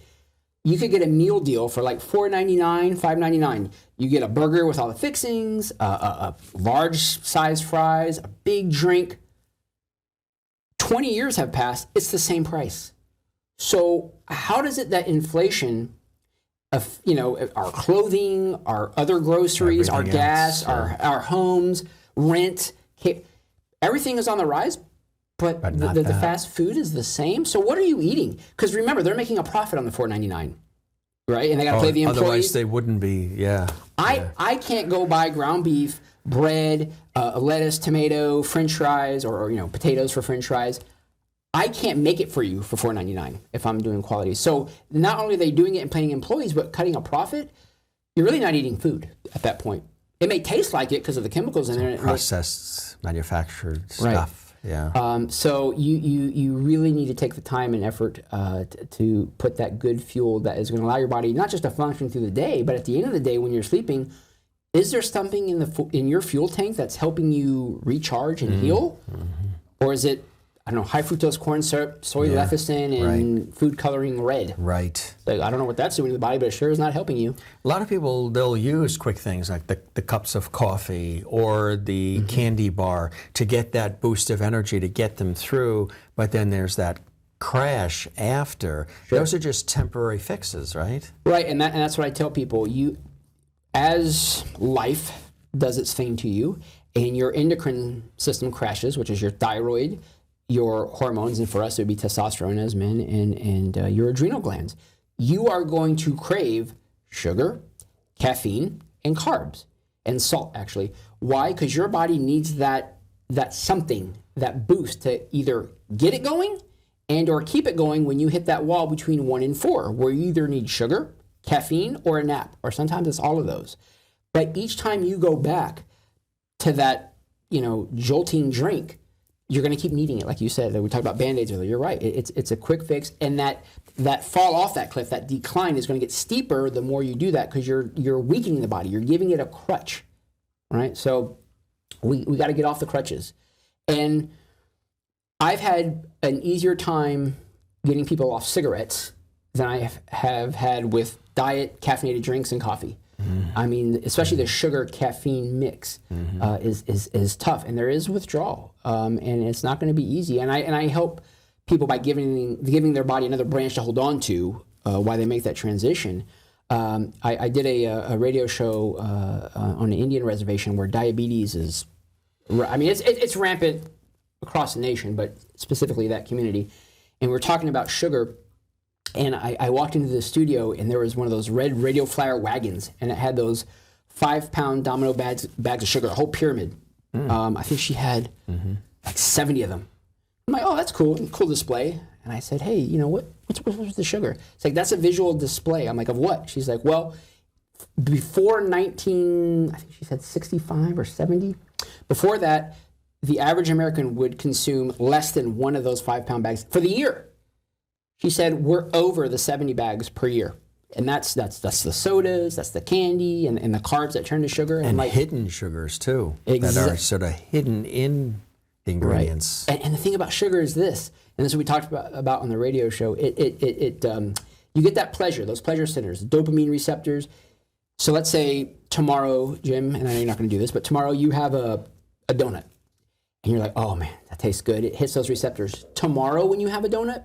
you could get a meal deal for like $4.99, $5.99. You get a burger with all the fixings, a large size fries, a big drink. 20 years have passed, it's the same price. So how does it that inflation of, our clothing, our other groceries, our gas, our homes, rent, everything is on the rise, but the fast food is the same. So what are you eating? Because remember, they're making a profit on the $4.99, right? And they got to pay the employees. Otherwise, they wouldn't be. Yeah. I can't go buy ground beef, bread, lettuce, tomato, French fries, or potatoes for French fries. I can't make it for you for $4.99 if I'm doing quality. So not only are they doing it and paying employees, but cutting a profit, you're really not eating food at that point. It may taste like it because of the chemicals in it. Processed, manufactured stuff. Right. Yeah. So you really need to take the time and effort to put that good fuel that is going to allow your body not just to function through the day, but at the end of the day when you're sleeping, is there something in your fuel tank that's helping you recharge and heal? Mm-hmm. Or is it, I don't know, high fructose corn syrup, soy lecithin, and food coloring red? Right. Like, I don't know what that's doing to the body, but it sure is not helping you. A lot of people, they'll use quick things like the cups of coffee or the candy bar to get that boost of energy to get them through, but then there's that crash after. Sure. Those are just temporary fixes, right? Right, and that's what I tell people. As life does its thing to you, and your endocrine system crashes, which is your thyroid, your hormones, and for us it would be testosterone as men, and your adrenal glands, you are going to crave sugar, caffeine, and carbs, and salt, actually. Why? Because your body needs that something, that boost to either get it going and or keep it going when you hit that wall between 1 and 4, where you either need sugar, caffeine, or a nap, or sometimes it's all of those. But each time you go back to that, jolting drink, you're going to keep needing it. Like you said, we talked about Band-Aids earlier. You're right. It's a quick fix, and that fall off that cliff, that decline is going to get steeper the more you do that, because you're weakening the body. You're giving it a crutch, right? So we got to get off the crutches. And I've had an easier time getting people off cigarettes than I have had with diet caffeinated drinks and coffee. I mean, especially the sugar caffeine mix is tough, and there is withdrawal, and it's not going to be easy. And I help people by giving their body another branch to hold on to while they make that transition. I did a radio show on an Indian reservation where diabetes is, it's rampant across the nation, but specifically that community. And we're talking about sugar. And I walked into the studio, and there was one of those red radio flyer wagons, and it had those 5-pound domino bags of sugar, a whole pyramid. I think she had like 70 of them. I'm like, oh, that's cool, cool display. And I said, hey, what's the sugar? It's like, that's a visual display. I'm like, of what? She's like, well, before I think she said 65 or 70, before that, the average American would consume less than one of those 5-pound bags for the year. She said we're over the 70 bags per year. And that's the sodas, that's the candy, and the carbs that turn to sugar. And like hidden sugars, too, that are sort of hidden in ingredients. Right. And the thing about sugar is this, and this is what we talked about on the radio show, you get that pleasure, those pleasure centers, dopamine receptors. So let's say tomorrow, Jim, and I know you're not going to do this, but tomorrow you have a donut. And you're like, oh, man, that tastes good. It hits those receptors. Tomorrow when you have a donut,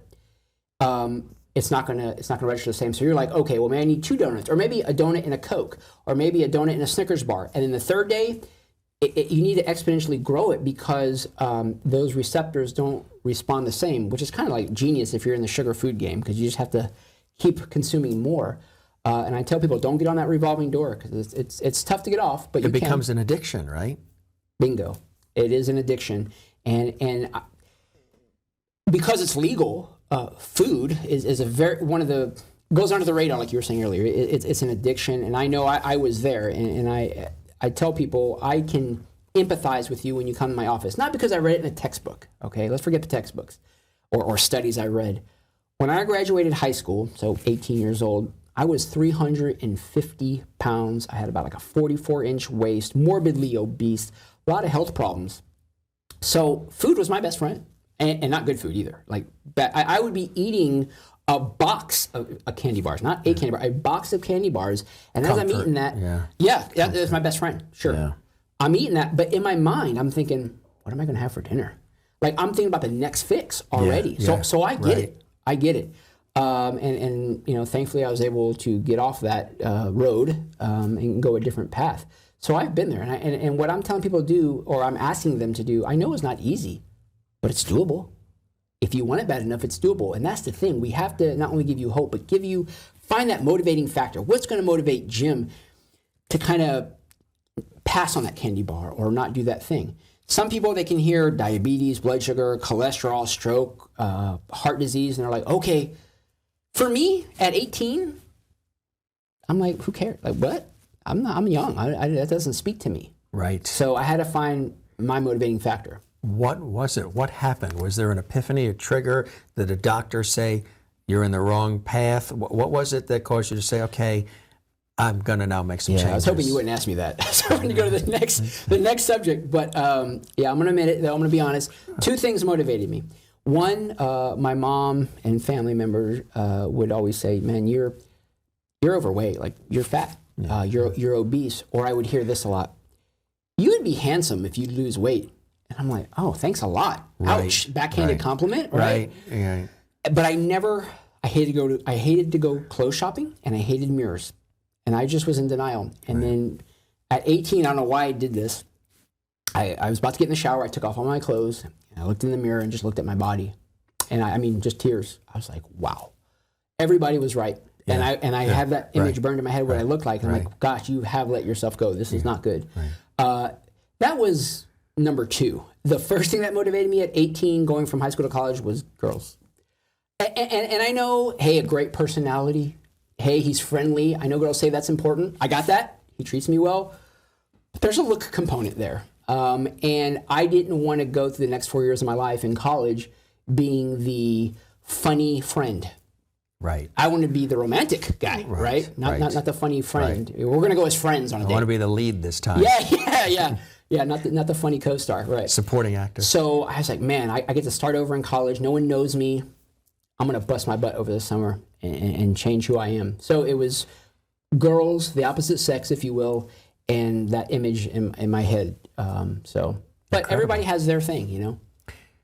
it's not gonna register the same. So you're like, okay, well, man, I need 2 donuts, or maybe a donut and a Coke, or maybe a donut and a Snickers bar. And then the third day, you need to exponentially grow it because those receptors don't respond the same, which is kind of like genius if you're in the sugar food game, because you just have to keep consuming more. And I tell people, don't get on that revolving door because it's tough to get off, but it becomes an addiction, right? Bingo, it is an addiction, and because it's legal. Food is a goes under the radar, like you were saying earlier. It's an addiction, and I know I was there, and I tell people I can empathize with you when you come to my office, not because I read it in a textbook. Okay, let's forget the textbooks or studies I read. When I graduated high school, so 18 years old, I was 350 pounds. I had about like a 44-inch waist, morbidly obese, a lot of health problems. So food was my best friend. And not good food either. Like I would be eating a box of candy bars, not a candy bar, a box of candy bars. And as I'm eating that, that's my best friend. Sure, yeah. I'm eating that, but in my mind, I'm thinking, what am I going to have for dinner? Like I'm thinking about the next fix already. So I get it. I get it. And you know, thankfully, I was able to get off that road and go a different path. So I've been there, and what I'm telling people to do, or I'm asking them to do, I know is not easy. But it's doable. If you want it bad enough, it's doable. And that's the thing. We have to not only give you hope, but find that motivating factor. What's going to motivate Jim to kind of pass on that candy bar or not do that thing? Some people, they can hear diabetes, blood sugar, cholesterol, stroke, heart disease, and they're like, okay, for me at 18, I'm like, who cares? Like, what? I'm young. That doesn't speak to me. Right. So I had to find my motivating factor. What was it? What happened? Was there an epiphany, a trigger? Did a doctor say you're in the wrong path? What was it that caused you to say, okay, I'm going to now make some changes? I was hoping you wouldn't ask me that. So I'm going to go to the next subject. But I'm going to admit it, though. I'm going to be honest. 2 things motivated me. One, my mom and family members would always say, man, you're overweight. Like, you're fat. You're obese. Or I would hear this a lot. You would be handsome if you lose weight. And I'm like, oh, thanks a lot. Right. Ouch, backhanded compliment, right? Right. But I hated to go clothes shopping, and I hated mirrors. And I just was in denial. And then at 18, I don't know why I did this. I was about to get in the shower. I took off all my clothes. And I looked in the mirror and just looked at my body. And I mean, just tears. I was like, wow. Everybody was right. Yeah. And I have that image burned in my head what I look like. And I'm like, gosh, you have let yourself go. This is not good. Right. That was number 2. The first thing that motivated me at 18, going from high school to college, was girls. And I know, hey, a great personality. Hey, he's friendly. I know girls say that's important. I got that. He treats me well. But there's a look component there. And I didn't want to go through the next 4 years of my life in college being the funny friend. Right. I want to be the romantic guy, right? Not the funny friend. Right. We're going to go as friends on a date. I want to be the lead this time. Yeah, not the funny co-star, right? Supporting actor. So I was like, man, I get to start over in college. No one knows me. I'm going to bust my butt over the summer and change who I am. So it was girls, the opposite sex, if you will, and that image in my head. But incredible. Everybody has their thing, you know?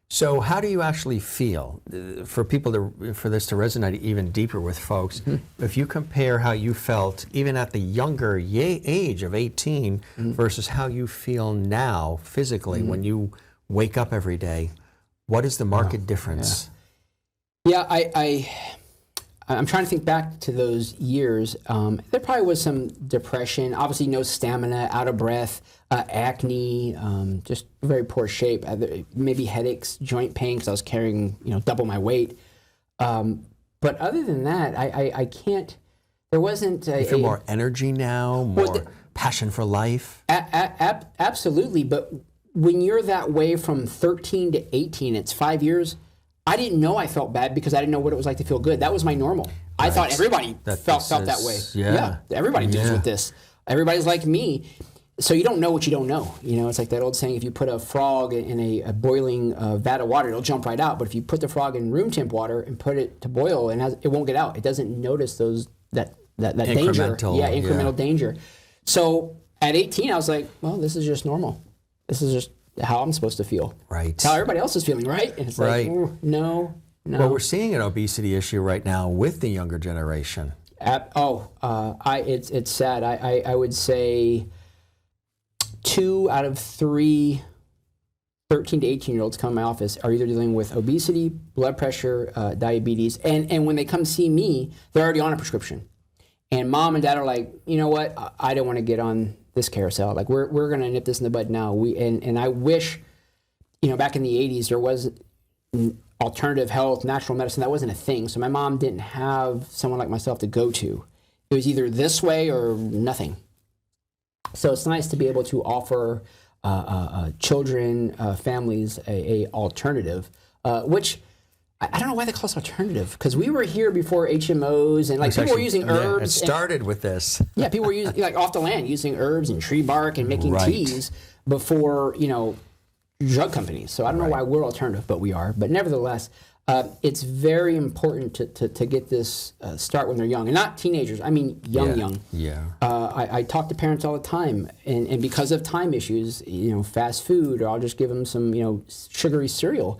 So how do you actually feel, for this to resonate even deeper with folks, if you compare how you felt even at the younger age of 18 versus how you feel now physically when you wake up every day, what is the marked difference? Yeah, I'm trying to think back to those years. There probably was some depression, obviously no stamina, out of breath, acne, just very poor shape, maybe headaches, joint pain because I was carrying double my weight. But other than that, I can't. There wasn't. You feel more energy now, more passion for life. Absolutely, but when you're that way from 13 to 18, it's 5 years. I didn't know I felt bad because I didn't know what it was like to feel good. That was my normal. I thought everybody felt that way. Yeah. Everybody deals with this. Everybody's like me. So you don't know what you don't know. You know, it's like that old saying, if you put a frog in a boiling vat of water, it'll jump right out. But if you put the frog in room temp water and put it to boil, it won't get out. It doesn't notice that danger. Incremental danger. So at 18, I was like, well, this is just normal. This is just how I'm supposed to feel. Right. It's how everybody else is feeling, right? And it's like, no. Well, we're seeing an obesity issue right now with the younger generation. It's sad. I would say 2 out of 3 13 to 18-year-olds come to my office are either dealing with obesity, blood pressure, diabetes, and when they come see me, they're already on a prescription. And mom and dad are like, you know what? I don't want to get on this carousel. Like we're going to nip this in the bud now. And I wish, back in the 80s there was alternative health, natural medicine. That wasn't a thing. So my mom didn't have someone like myself to go to. It was either this way or nothing. So it's nice to be able to offer children, families a alternative, which I don't know why they call us alternative, because we were here before HMOs and people were using herbs. It started with this. Yeah, people were using off the land using herbs and tree bark and making teas before drug companies. So I don't know why we're alternative, but we are. But nevertheless, it's very important to get this start when they're young, and not teenagers. I mean young. Yeah. I talk to parents all the time, and because of time issues, fast food, or I'll just give them some sugary cereal.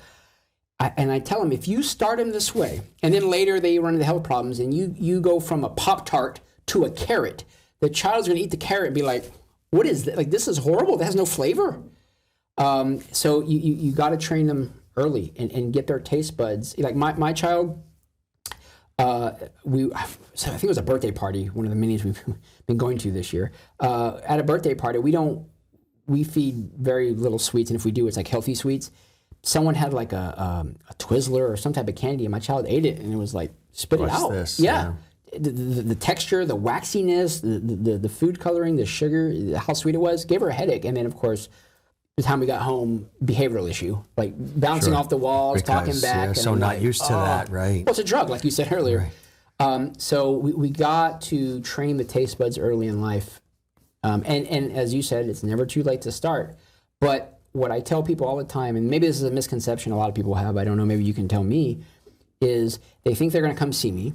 And I tell them, if you start them this way, and then later they run into health problems, and you go from a Pop-Tart to a carrot, the child's going to eat the carrot and be like, what is that? Like, this is horrible. That has no flavor. So you got to train them early and get their taste buds. Like my child, so I think it was a birthday party, one of the minis we've been going to this year. At a birthday party, we feed very little sweets, and if we do, it's like healthy sweets. Someone had like a Twizzler or some type of candy, and my child ate it, and it was like, spit it out. This? Yeah. The texture, the waxiness, the food coloring, the sugar, how sweet it was, gave her a headache. And then, of course, by the time we got home, behavioral issue, like bouncing off the walls, talking back. So and not used to that, right? Well, it's a drug, like you said earlier. Right. So we got to train the taste buds early in life. And as you said, it's never too late to start. But what I tell people all the time, and maybe this is a misconception a lot of people have, I don't know, maybe you can tell me, is they think they're going to come see me.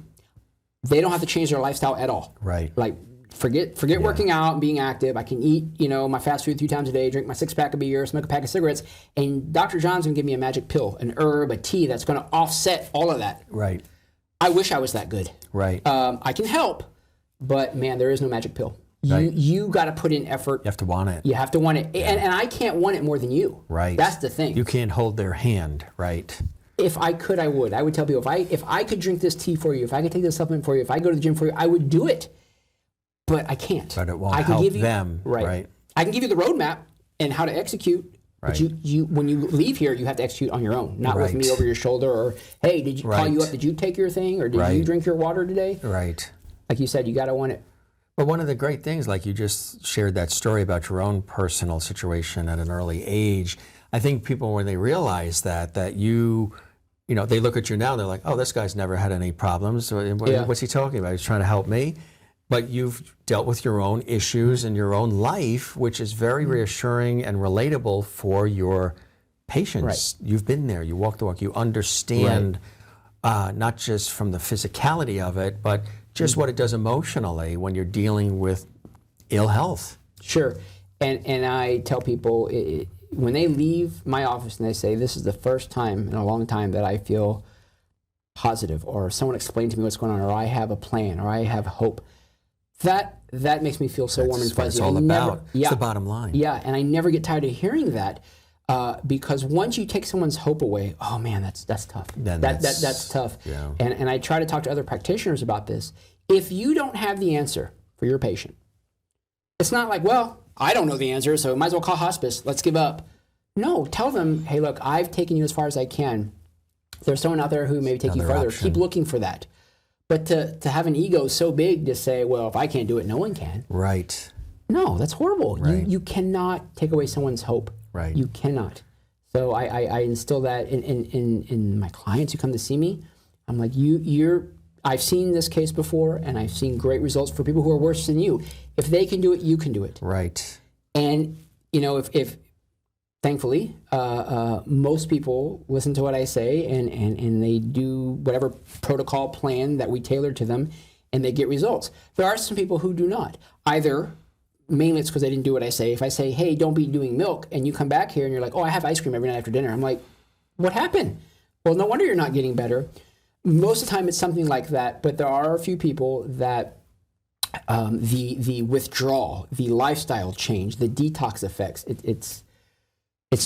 They don't have to change their lifestyle at all. Right. Like, forget working out and being active. I can eat, my fast food 3 times a day, drink my 6-pack of beer, smoke a pack of cigarettes, and Dr. John's going to give me a magic pill, an herb, a tea that's going to offset all of that. Right. I wish I was that good. Right. I can help, but man, there is no magic pill. You got to put in effort. You have to want it. You have to want it. Yeah. And I can't want it more than you. Right. That's the thing. You can't hold their hand, right? If I could, I would. I would tell people, if I could drink this tea for you, if I could take this supplement for you, if I go to the gym for you, I would do it. But I can't. But it won't help them. Right. I can give you the roadmap and how to execute. Right. But you when you leave here, you have to execute on your own, not with me over your shoulder, or, hey, did you call you up? Did you take your thing? Or did you drink your water today? Right. Like you said, you got to want it. But one of the great things, like you just shared that story about your own personal situation at an early age, I think people, when they realize that you they look at you now, they're like, oh, this guy's never had any problems. What's he talking about? He's trying to help me. But you've dealt with your own issues in your own life, which is very reassuring and relatable for your patients. Right. You've been there. You walk the walk. You understand not just from the physicality of it, but just what it does emotionally when you're dealing with ill health. Sure. And I tell people, when they leave my office and they say, this is the first time in a long time that I feel positive, or someone explained to me what's going on, or I have a plan, or I have hope, that makes me feel so warm and fuzzy. That's what it's all about. It's the bottom line. Yeah, and I never get tired of hearing that, because once you take someone's hope away, oh man, that's tough. That's tough. Yeah. And I try to talk to other practitioners about this. If you don't have the answer for your patient, it's not like, well, I don't know the answer, so might as well call hospice. Let's give up. No, tell them, hey, look, I've taken you as far as I can. There's someone out there who may take you further. Option. Keep looking for that. But to have an ego so big to say, well, if I can't do it, no one can. Right. No, that's horrible. Right. You cannot take away someone's hope. Right. You cannot. So I instill that in my clients who come to see me. I'm like, I've seen this case before, and I've seen great results for people who are worse than you. If they can do it, you can do it. Right. And, if thankfully, most people listen to what I say and they do whatever protocol plan that we tailor to them, and they get results. There are some people who do not. Either, mainly it's because they didn't do what I say. If I say, hey, don't be doing milk, and you come back here and you're like, oh, I have ice cream every night after dinner. I'm like, what happened? Well, no wonder you're not getting better. Most of the time it's something like that, but there are a few people that the withdrawal, the lifestyle change, the detox effects, it's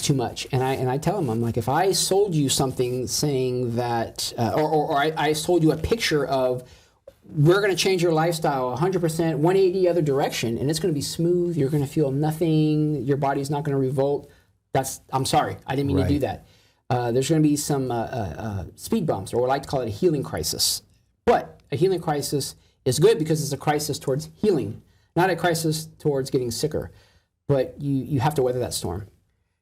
too much. And I tell them, I'm like, if I sold you something saying that, or I sold you a picture of, we're going to change your lifestyle 100%, 180 other direction, and it's going to be smooth, you're going to feel nothing, your body's not going to revolt, I'm sorry, I didn't mean to do that. There's going to be some speed bumps, or what I like to call it a healing crisis. But a healing crisis is good because it's a crisis towards healing, not a crisis towards getting sicker. But you have to weather that storm.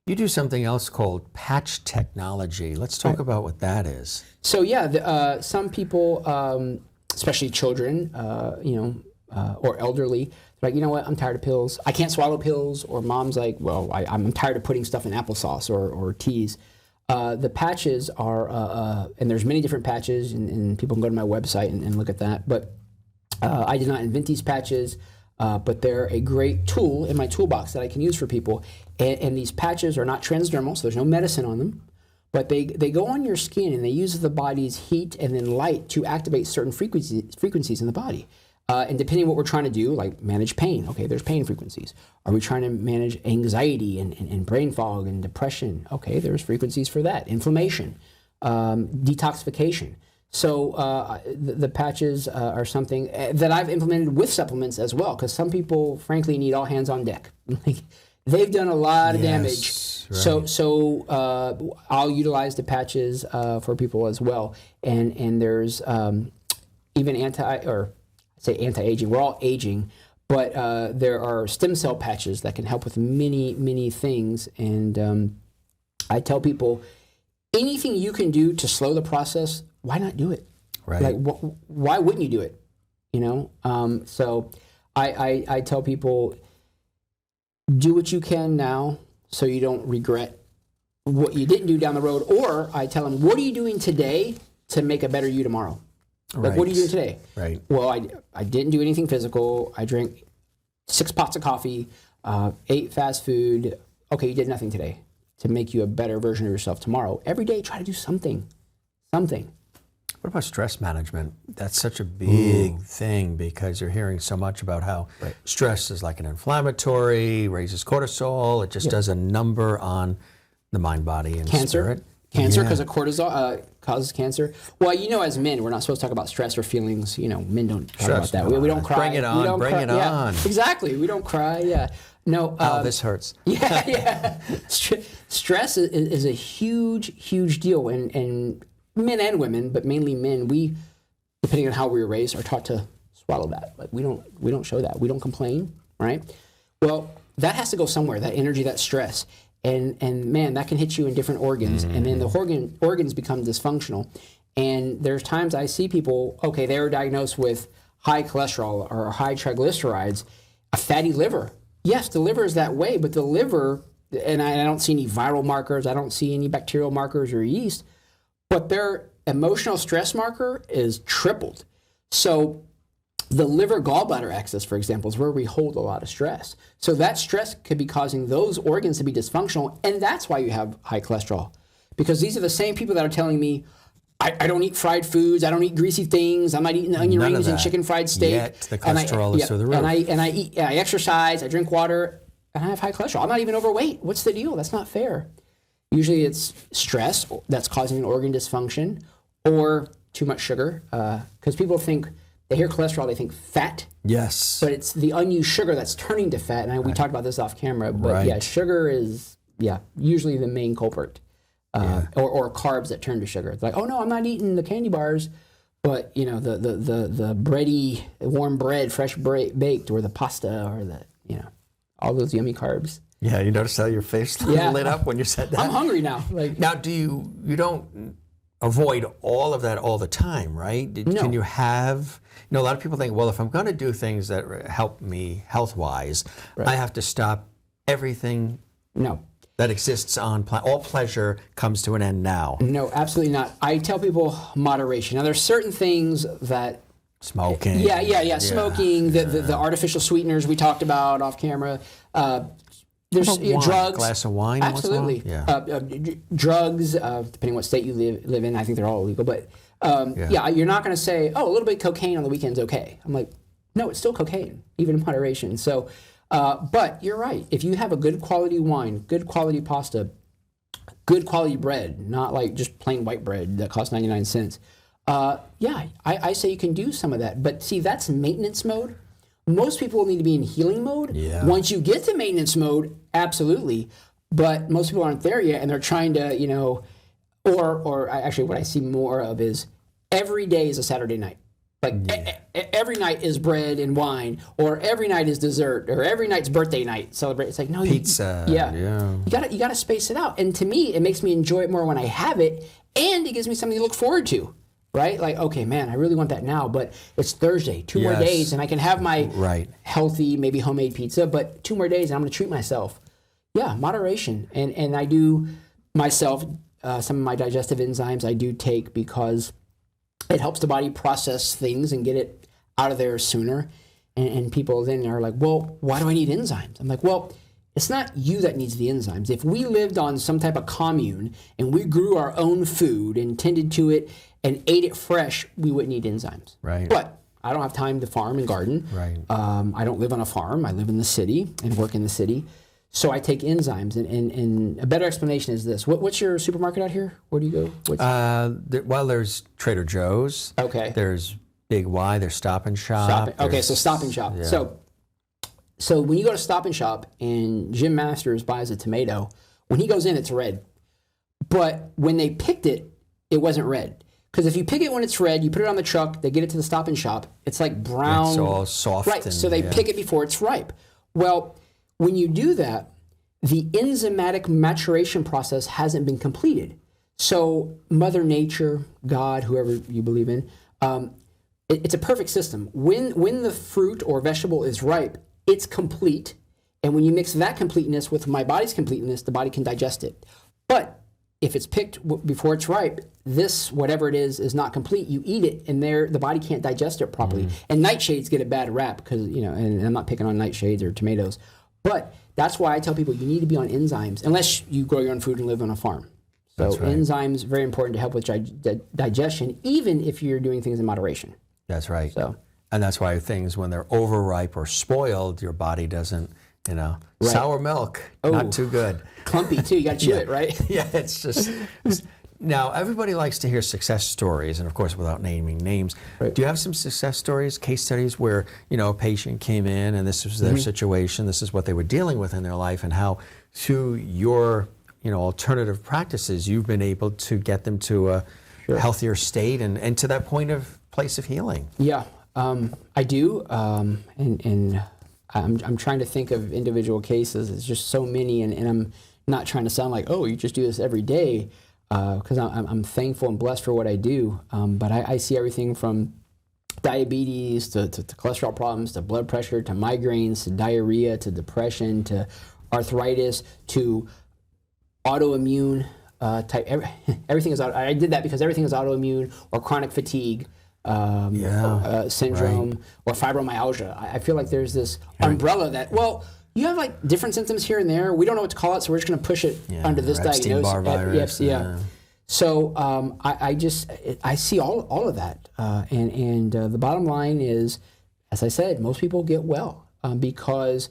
You do something else called patch technology. Let's talk about what that is. So some people, especially children, or elderly, they're like, you know what, I'm tired of pills. I can't swallow pills. Or mom's like, well, I'm tired of putting stuff in applesauce or teas. The patches are, and there's many different patches, and people can go to my website and look at that. But I did not invent these patches, but they're a great tool in my toolbox that I can use for people. And these patches are not transdermal, so there's no medicine on them. But they go on your skin, and they use the body's heat and then light to activate certain frequencies in the body. And depending on what we're trying to do, like manage pain, okay, there's pain frequencies. Are we trying to manage anxiety and brain fog and depression? Okay, there's frequencies for that. Inflammation, detoxification. So the patches are something that I've implemented with supplements as well, because some people, frankly, need all hands on deck. They've done a lot of damage. Right. So I'll utilize the patches for people as well. And there's even anti-aging. We're all aging, but there are stem cell patches that can help with many, many things. And I tell people, anything you can do to slow the process, why not do it? Right. Like, why wouldn't you do it? So I tell people, do what you can now so you don't regret what you didn't do down the road. Or I tell them, what are you doing today to make a better you tomorrow? Like, what are you doing today? Right. Well, I didn't do anything physical. I drank 6 pots of coffee, ate fast food. Okay, you did nothing today to make you a better version of yourself tomorrow. Every day, try to do something. What about stress management? That's such a big thing, because you're hearing so much about how stress is like an inflammatory, raises cortisol. It just does a number on the mind, body, and spirit. Cancer, because of cortisol, causes cancer. Well, as men, we're not supposed to talk about stress or feelings. Men don't talk about that. We don't cry. Bring it on. Bring it on. Exactly. We don't cry. Yeah. No. This hurts. Yeah. Stress is a huge deal, and men and women, but mainly men, we, depending on how we were raised, are taught to swallow that. Like, we don't show that. We don't complain, right? Well, that has to go somewhere. That energy, that stress. And man, that can hit you in different organs, and then the organs become dysfunctional. And there's times I see people, okay, they were diagnosed with high cholesterol or high triglycerides, a fatty liver. Yes, the liver is that way, but the liver, and I don't see any viral markers, I don't see any bacterial markers or yeast, but their emotional stress marker is tripled. So the liver gallbladder axis, for example, is where we hold a lot of stress. So that stress could be causing those organs to be dysfunctional, and that's why you have high cholesterol. Because these are the same people that are telling me, I don't eat fried foods, I don't eat greasy things, I'm not eating onion rings and chicken fried steak. Yet the cholesterol is through the roof. And I exercise, I drink water, and I have high cholesterol. I'm not even overweight. What's the deal? That's not fair. Usually it's stress that's causing an organ dysfunction, or too much sugar, because people think, they hear cholesterol, they think fat. Yes. But it's the unused sugar that's turning to fat. And we talked about this off camera. But sugar is, usually the main culprit. Or carbs that turn to sugar. It's like, oh no, I'm not eating the candy bars, but the bready, warm bread, fresh baked, or the pasta, or all those yummy carbs. Yeah, you notice how your face lit up when you said that? I'm hungry now. Like, now, you don't avoid all of that all the time, right? No. Can you have, a lot of people think, well, if I'm going to do things that help me health-wise, Right. I have to stop everything no. that exists on all pleasure comes to an end now. No, absolutely not. I tell people moderation. Now, there's certain things that Smoking. Yeah. Smoking, the artificial sweeteners we talked about off camera. There's drugs. A glass of wine. Absolutely. Drugs, depending what state you live in, I think they're all illegal. But you're not going to say, a little bit of cocaine on the weekend's okay. I'm like, no, it's still cocaine, even in moderation. So, but you're right. If you have a good quality wine, good quality pasta, good quality bread, not like just plain white bread that costs 99 cents. I say you can do some of that. But see, that's maintenance mode. Most people need to be in healing mode. Yeah. Once you get to maintenance mode, absolutely. But most people aren't there yet, and they're trying to, or actually what I see more of is every day is a Saturday night. Like every night is bread and wine, or every night is dessert, or every night's birthday night. Celebrate. It's like, no, pizza. You gotta space it out. And to me, it makes me enjoy it more when I have it, and it gives me something to look forward to. Right? Like, okay, man, I really want that now, but it's Thursday, 2 more days, and I can have my healthy, maybe homemade pizza, but 2 more days, and I'm going to treat myself. Yeah, moderation. And I do myself, some of my digestive enzymes I do take because it helps the body process things and get it out of there sooner. And people then are like, well, why do I need enzymes? I'm like, well, it's not you that needs the enzymes. If we lived on some type of commune and we grew our own food and tended to it and ate it fresh, we wouldn't need enzymes. Right. But I don't have time to farm and garden. Right. I don't live on a farm. I live in the city and work in the city. So I take enzymes. And a better explanation is this. What's your supermarket out here? Where do you go? There's Trader Joe's. Okay. There's Big Y. There's Stop and Shop. So Stop and Shop. Yeah. So when you go to Stop and Shop and Jim Masters buys a tomato, when he goes in, it's red. But when they picked it, it wasn't red. Because if you pick it when it's red, you put it on the truck, they get it to the Stop and Shop, it's like brown. It's all soft. Right, so they pick it before it's ripe. Well, when you do that, the enzymatic maturation process hasn't been completed. So Mother Nature, God, whoever you believe in, it's a perfect system. When the fruit or vegetable is ripe, it's complete. And when you mix that completeness with my body's completeness, the body can digest it. But if it's picked before it's ripe, this, whatever it is not complete. You eat it, and the body can't digest it properly. And nightshades get a bad rap because, and I'm not picking on nightshades or tomatoes. But that's why I tell people you need to be on enzymes, unless you grow your own food and live on a farm. So enzymes, very important to help with digestion, even if you're doing things in moderation. That's right. So, and that's why things, when they're overripe or spoiled, your body doesn't, sour milk, not too good. Clumpy too, you got to chew it, right? Yeah, it's just... Now, everybody likes to hear success stories, and of course, without naming names. Right. Do you have some success stories, case studies, where a patient came in and this was their situation, this is what they were dealing with in their life, and how through your alternative practices, you've been able to get them to a healthier state and to that place of healing? Yeah, I do, and I'm trying to think of individual cases. It's just so many, and I'm not trying to sound like, oh, you just do this every day. Because I'm thankful and blessed for what I do, but I see everything from diabetes to cholesterol problems to blood pressure to migraines to diarrhea to depression to arthritis to autoimmune type. Everything is I did that because everything is autoimmune or chronic fatigue syndrome or fibromyalgia. I feel like there's this umbrella that you have like different symptoms here and there. We don't know what to call it, so we're just going to push it under this diagnosis. Virus, So I see all of that, and the bottom line is, as I said, most people get well because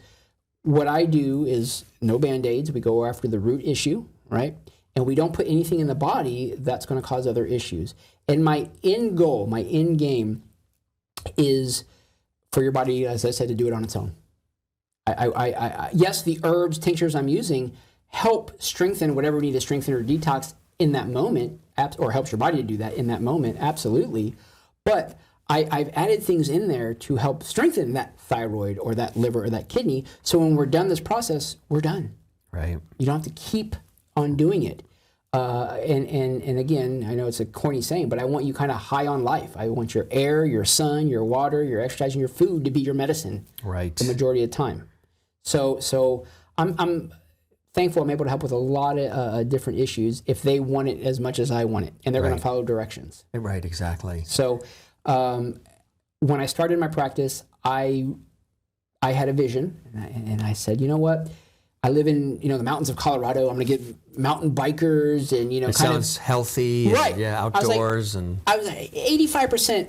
what I do is no Band-Aids. We go after the root issue, right? And we don't put anything in the body that's going to cause other issues. And my end goal, my end game, is for your body, as I said, to do it on its own. Yes, the herbs, tinctures I'm using help strengthen whatever we need to strengthen or detox in that moment, or helps your body to do that in that moment, absolutely. But I've added things in there to help strengthen that thyroid or that liver or that kidney. So when we're done this process, we're done. Right. You don't have to keep on doing it. And again, I know it's a corny saying, but I want you kind of high on life. I want your air, your sun, your water, your exercise, and your food to be your medicine. Right. The majority of the time. So I'm thankful I'm able to help with a lot of different issues if they want it as much as I want it, and they're going to follow directions. Right, exactly. So when I started my practice, I had a vision, and I said, you know what? I live in the mountains of Colorado. I'm going to get mountain bikers and it sounds healthy. Right. And, yeah, outdoors I was like 85%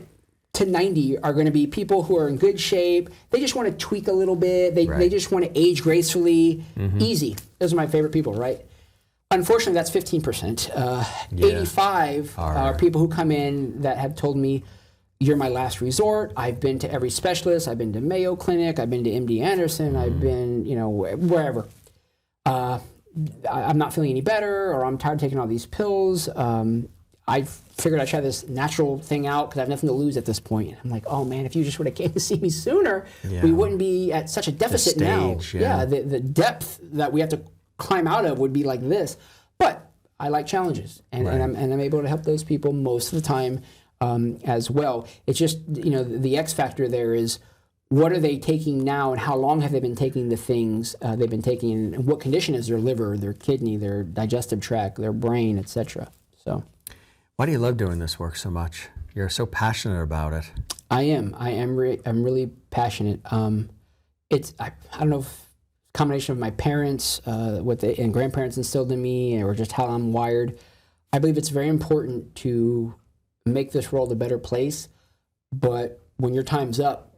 to 90 are going to be people who are in good shape. They just want to tweak a little bit. They just want to age gracefully. Easy. Those are my favorite people, right? Unfortunately, that's 15%. 85 are people who come in that have told me, you're my last resort. I've been to every specialist. I've been to Mayo Clinic. I've been to MD Anderson. I've been, wherever. I'm not feeling any better, or I'm tired of taking all these pills. I figured I'd try this natural thing out because I have nothing to lose at this point. I'm like, oh man, if you just would have came to see me sooner, we wouldn't be at such a deficit now. The depth that we have to climb out of would be like this. But I like challenges, and I'm able to help those people most of the time as well. It's just, the X factor there is, what are they taking now, and how long have they been taking the things they've been taking, and what condition is their liver, their kidney, their digestive tract, their brain, etc. So, why do you love doing this work so much? You're so passionate about it. I'm really passionate. It's I don't know if it's a combination of my parents, and grandparents instilled in me, or just how I'm wired. I believe it's very important to make this world a better place. But when your time's up,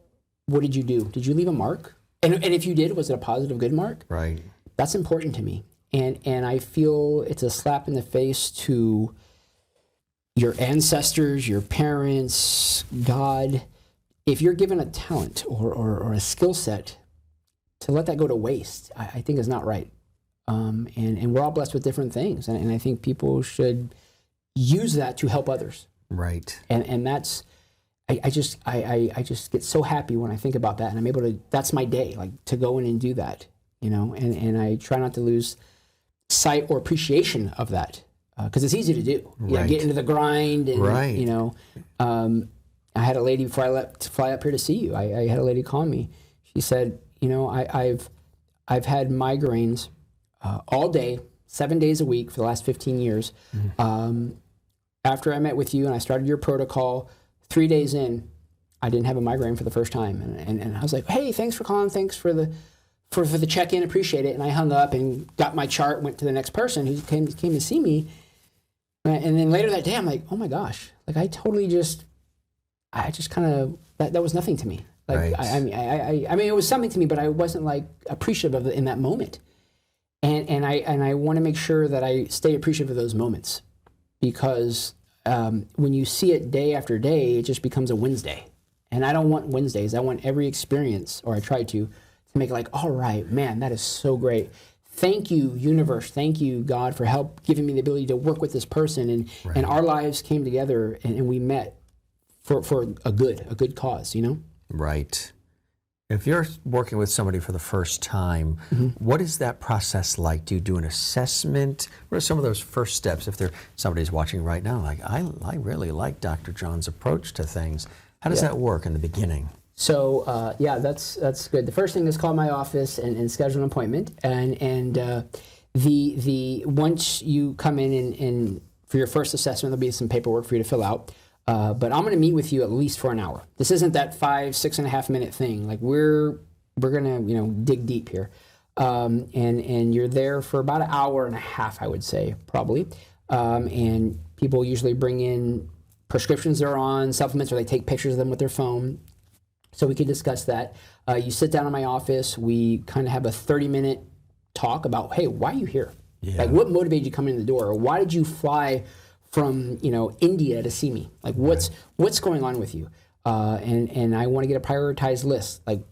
what did you do? Did you leave a mark? And if you did, was it a positive, good mark? Right. That's important to me. And I feel it's a slap in the face to your ancestors, your parents, God. If you're given a talent or a skill set, to let that go to waste, I think is not right. And we're all blessed with different things. And I think people should use that to help others. Right. And that's... I just get so happy when I think about that, and I'm able to. That's my day, like to go in and do that, And I try not to lose sight or appreciation of that, because it's easy to do. Right. Get into the grind, and I had a lady before I left to fly up here to see you. I had a lady call me. She said, I've had migraines all day, 7 days a week for the last 15 years. After I met with you and I started your protocol, 3 days in, I didn't have a migraine for the first time, and I was like, "Hey, thanks for calling, thanks for the check-in, appreciate it." And I hung up and got my chart, went to the next person who came to see me, and then later that day, I'm like, "Oh my gosh!" Like I just kind of that was nothing to me. Like I mean, it was something to me, but I wasn't like appreciative of it in that moment, and I want to make sure that I stay appreciative of those moments, because when you see it day after day, it just becomes a Wednesday. And I don't want Wednesdays. I want every experience, or I try to make it like, all right, man, that is so great. Thank you, universe. Thank you, God, for giving me the ability to work with this person. And our lives came together, and we met for a good cause, Right. If you're working with somebody for the first time, what is that process like? Do you do an assessment? What are some of those first steps if somebody's watching right now, like, I really like Dr. John's approach to things. How does that work in the beginning? So, that's good. The first thing is call my office and schedule an appointment. And the once you come in and for your first assessment, there'll be some paperwork for you to fill out. But I'm going to meet with you at least for an hour. This isn't that 6.5 minute thing. Like we're going to, dig deep here. And you're there for about an hour and a half, I would say, probably. And people usually bring in prescriptions they're on, supplements, or they take pictures of them with their phone. So we can discuss that. You sit down in my office. We kind of have a 30-minute talk about, hey, why are you here? Yeah. Like what motivated you coming in the door? Or why did you fly from India to see me? Like what's going on with you? And I want to get a prioritized list. Like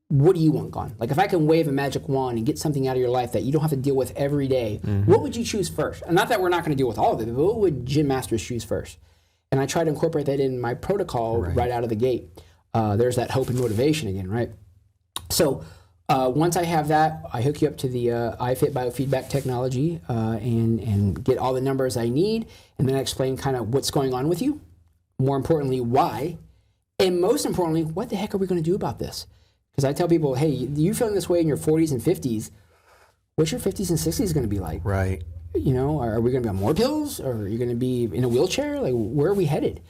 what do you want gone? Like if I can wave a magic wand and get something out of your life that you don't have to deal with every day, what would you choose first? And not that we're not going to deal with all of it, but what would Jim Masters choose first? And I try to incorporate that in my protocol right out of the gate. There's that hope and motivation again, right? So Once I have that, I hook you up to the iFit biofeedback technology and get all the numbers I need, and then I explain kind of what's going on with you. More importantly, why, and most importantly, what the heck are we going to do about this? Because I tell people, hey, you're feeling this way in your 40s and 50s. What's your 50s and 60s going to be like? Right. You know, are we going to be on more pills, or are you going to be in a wheelchair? Like, where are we headed?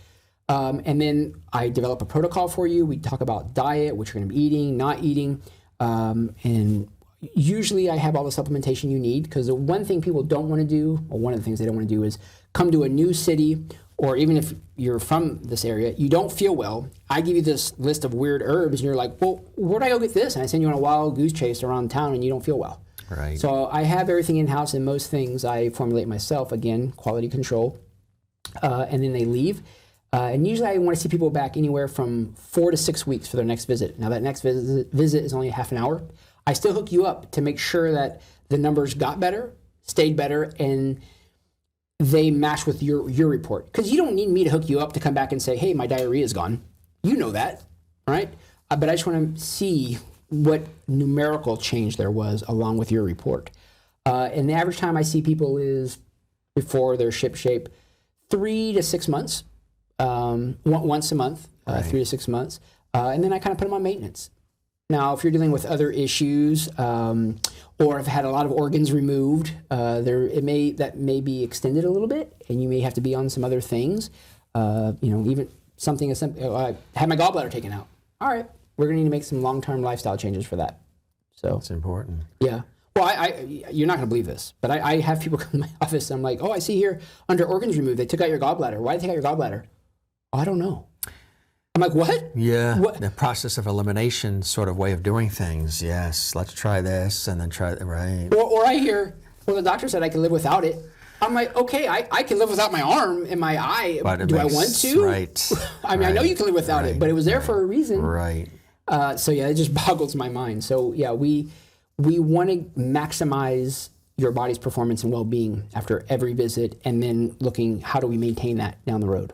And then I develop a protocol for you. We talk about diet, what you're going to be eating, not eating, and usually I have all the supplementation you need, because the one thing people don't want to do, or one of the things they don't want to do, is come to a new city, or even if you're from this area, you don't feel well. I give you this list of weird herbs, and you're like, well, where'd I go get this? And I send you on a wild goose chase around town, and you don't feel well. Right. So I have everything in-house, and most things I formulate myself, again, quality control, and then they leave. And usually I want to see people back anywhere from 4 to 6 weeks for their next visit. Now that next visit is only half an hour. I still hook you up to make sure that the numbers got better, stayed better, and they match with your report. Because you don't need me to hook you up to come back and say, hey, my diarrhea is gone. You know that, right? But I just want to see what numerical change there was along with your report. And the average time I see people is, before they're ship shape, 3 to 6 months. Once a month, Right. 3 to 6 months. And then I kind of put them on maintenance. Now, if you're dealing with other issues, or have had a lot of organs removed, that may be extended a little bit, and you may have to be on some other things. Even something as simple. I had my gallbladder taken out. All right, we're going to need to make some long-term lifestyle changes for that. So It's important. yeah. Well, you're not going to believe this, but I have people come to my office, and I'm like, oh, I see here under organs removed, they took out your gallbladder. Why did they take out your gallbladder? Oh, I don't know. I'm like, what? Yeah, What? the process of elimination sort of way of doing things. Yes, let's try this and then try, right. Or I hear, well, the doctor said I can live without it. I'm like, okay, I can live without my arm and my eye. Do I want to? Right. I mean, I know you can live without it, but it was there for a reason. Right. So yeah, it just boggles my mind. So yeah, we want to maximize your body's performance and well-being after every visit, and then looking, how do we maintain that down the road?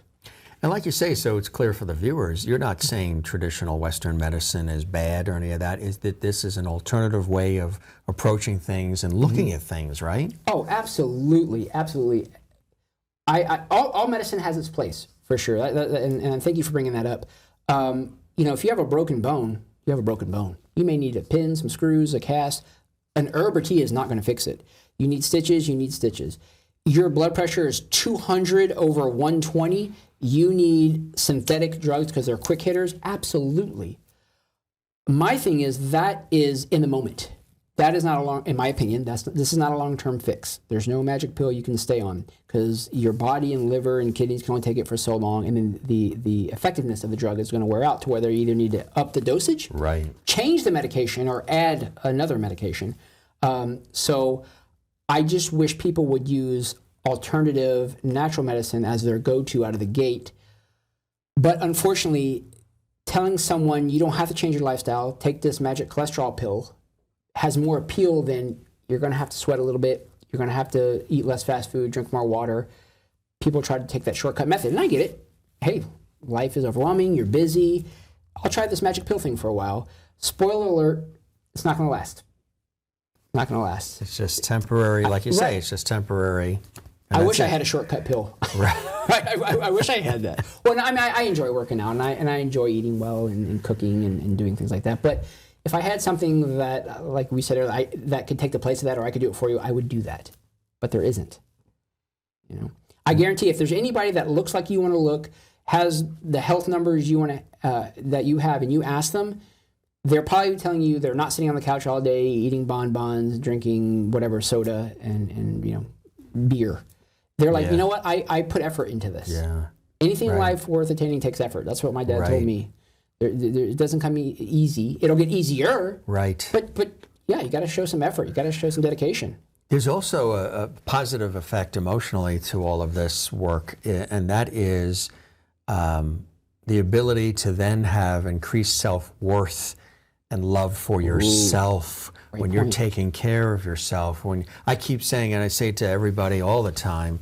And like you say, so it's clear for the viewers, you're not saying traditional Western medicine is bad or any of that. Is that this is an alternative way of approaching things and looking at things, right? Oh, absolutely, absolutely. All medicine has its place, for sure. And thank you for bringing that up. If you have a broken bone, you have a broken bone. You may need a pin, some screws, a cast. An herb or tea is not going to fix it. You need stitches, you need stitches. Your blood pressure is 200 over 120. You need synthetic drugs because they're quick hitters? Absolutely. My thing is, that is in the moment. That is not in my opinion, this is not a long-term fix. There's no magic pill you can stay on, because your body and liver and kidneys can only take it for so long, and then the effectiveness of the drug is going to wear out to whether you either need to up the dosage, Right. change the medication, or add another medication. So I just wish people would use alternative natural medicine as their go-to out of the gate. But unfortunately, telling someone you don't have to change your lifestyle, take this magic cholesterol pill, has more appeal than you're going to have to sweat a little bit, you're going to have to eat less fast food, drink more water. People try to take that shortcut method, and I get it. Hey, life is overwhelming, you're busy. I'll try this magic pill thing for a while. Spoiler alert, it's not going to last. Not going to last. It's just temporary, like you say, Right. it's just temporary. I wish I had a shortcut pill. Right. I wish I had that. Well, no, I mean, I enjoy working out, and I enjoy eating well and cooking and doing things like that. But if I had something that, like we said earlier, that could take the place of that, or I could do it for you, I would do that. But there isn't. I guarantee if there's anybody that looks like you want to look, has the health numbers you want to that you have, and you ask them, they're probably telling you they're not sitting on the couch all day eating bonbons, drinking whatever soda and beer. They're like, Yeah. you know what? I put effort into this. Yeah. Anything in Right. life worth attaining takes effort. That's what my dad Right. told me. It doesn't come easy. It'll get easier. Right. But yeah, you got to show some effort. You got to show some dedication. There's also a positive effect emotionally to all of this work, and that is the ability to then have increased self-worth and love for yourself when you're taking care of yourself. When I keep saying, and I say it to everybody all the time,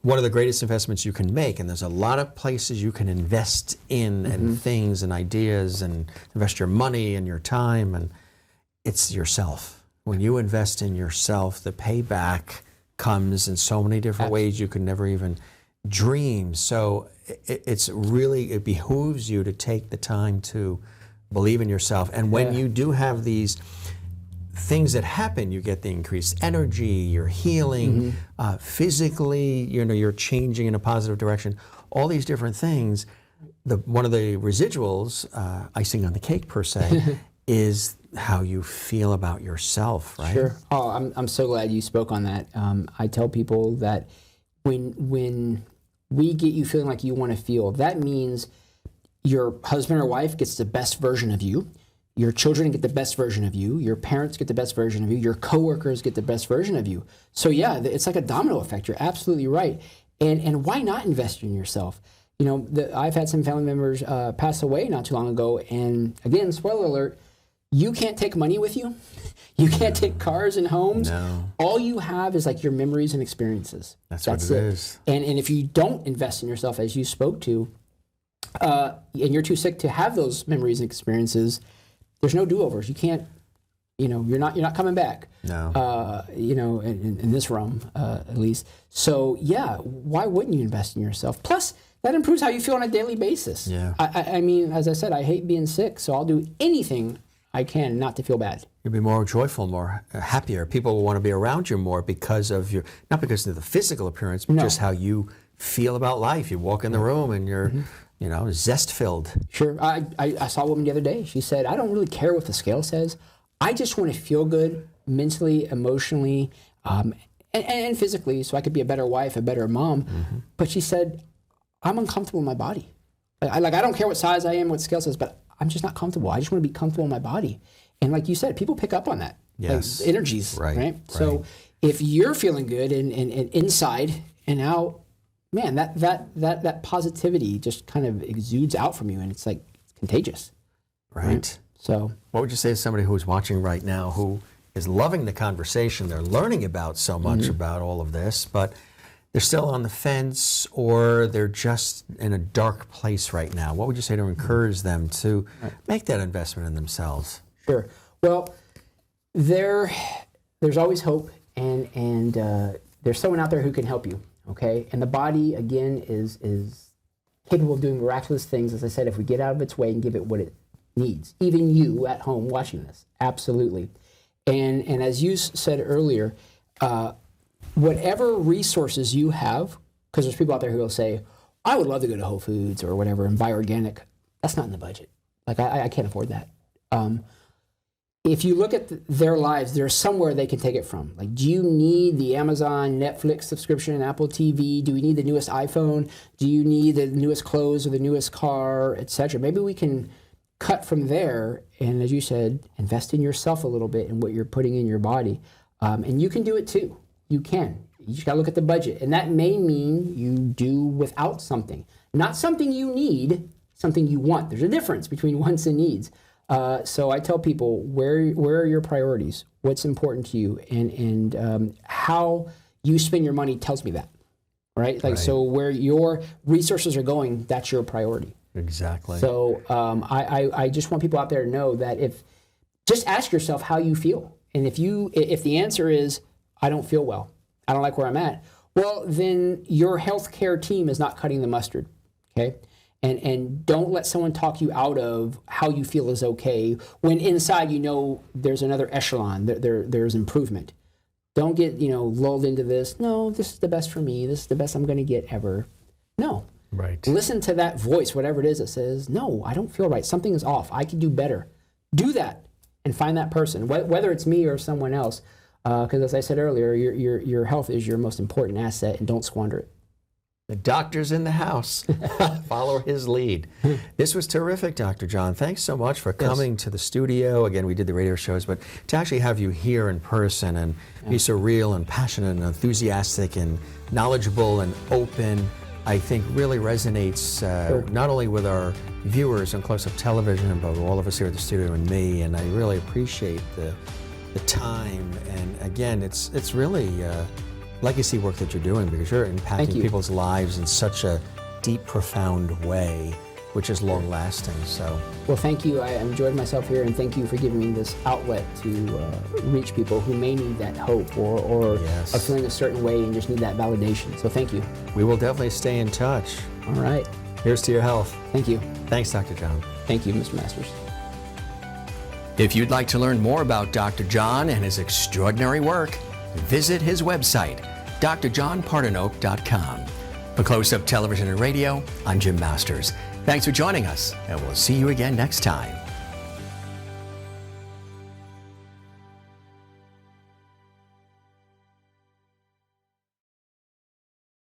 one of the greatest investments you can make, and there's a lot of places you can invest in and things and ideas and invest your money and your time, and it's yourself. When you invest in yourself, the payback comes in so many different ways you could never even dream. So it behooves you to take the time to believe in yourself. And when you do have these things that happen, you get the increased energy, you're healing, physically, you're changing in a positive direction. All these different things. One of the residuals, icing on the cake per se, is how you feel about yourself, right? Sure. Oh, I'm so glad you spoke on that. I tell people that when we get you feeling like you want to feel, that means your husband or wife gets the best version of you. Your children get the best version of you. Your parents get the best version of you. Your coworkers get the best version of you. So yeah, it's like a domino effect. You're absolutely right. And why not invest in yourself? I've had some family members pass away not too long ago. And again, spoiler alert, you can't take money with you. You can't take cars and homes. No. All you have is like your memories and experiences. That's what it is. And if you don't invest in yourself, as you spoke to, and you're too sick to have those memories and experiences, there's no do-overs. You can't, you're not coming back. No. In this realm, at least. So yeah, why wouldn't you invest in yourself? Plus, that improves how you feel on a daily basis. Yeah. I mean, as I said, I hate being sick, so I'll do anything I can not to feel bad. You'll be more joyful, more happier. People will want to be around you more because of not because of the physical appearance, but just how you feel about life. You walk in the room and you're, zest-filled. Sure. I saw a woman the other day. She said, I don't really care what the scale says. I just want to feel good mentally, emotionally, and physically, so I could be a better wife, a better mom. But she said, I'm uncomfortable in my body. I don't care what size I am, what scale says, but I'm just not comfortable. I just want to be comfortable in my body. And like you said, people pick up on that. Yes. Like energies, right? So if you're feeling good and inside and out, man, that positivity just kind of exudes out from you, and it's like it's contagious. Right. So what would you say to somebody who's watching right now who is loving the conversation? They're learning about so much about all of this, but they're still on the fence, or they're just in a dark place right now. What would you say to encourage them to make that investment in themselves? Sure. Well, there's always hope, and there's someone out there who can help you. Okay, and the body again is capable of doing miraculous things. As I said, if we get out of its way and give it what it needs. Even you at home watching this, absolutely. And as you said earlier, whatever resources you have, because there's people out there who will say, I would love to go to Whole Foods or whatever and buy organic. That's not in the budget. Like, I can't afford that. If you look at their lives, there's somewhere they can take it from. Like, do you need the Amazon, Netflix subscription, Apple TV? Do we need the newest iPhone? Do you need the newest clothes or the newest car, etc.? Maybe we can cut from there and, as you said, invest in yourself a little bit and what you're putting in your body. And you can do it too. You can. You just got to look at the budget. And that may mean you do without something. Not something you need, something you want. There's a difference between wants and needs. So I tell people, where are your priorities? What's important to you? And how you spend your money tells me that, right? So where your resources are going, that's your priority. Exactly. So I just want people out there to know that just ask yourself how you feel. And if the answer is, I don't feel well, I don't like where I'm at, well, then your healthcare team is not cutting the mustard, okay? And don't let someone talk you out of how you feel is okay when inside there's another echelon, there's improvement. Don't get lulled into this. No, this is the best for me. This is the best I'm going to get ever. No. Right. Listen to that voice, whatever it is that says, no, I don't feel right. Something is off. I could do better. Do that and find that person, whether it's me or someone else. Because as I said earlier, your health is your most important asset, and don't squander it. The doctor's in the house. Follow his lead. This was terrific, Dr. John. Thanks so much for coming to the studio. Again, we did the radio shows, but to actually have you here in person and be so real and passionate and enthusiastic and knowledgeable and open, I think really resonates not only with our viewers on Close Up Television, but with all of us here at the studio and me. And I really appreciate the time. And again, it's really legacy work that you're doing, because you're impacting people's lives in such a deep, profound way. which is long lasting. So, Well, thank you. I enjoyed myself here, and thank you for giving me this outlet to reach people who may need that hope or Yes. are feeling a certain way and just need that validation. So thank you. we will definitely stay in touch. All right. Here's to your health. Thank you. Thanks, Dr. John. Thank you, Mr. Masters. If you'd like to learn more about Dr. John and his extraordinary work, visit his website, drjohnpartenope.com. For Close Up Television and Radio, I'm Jim Masters. Thanks for joining us, and we'll see you again next time.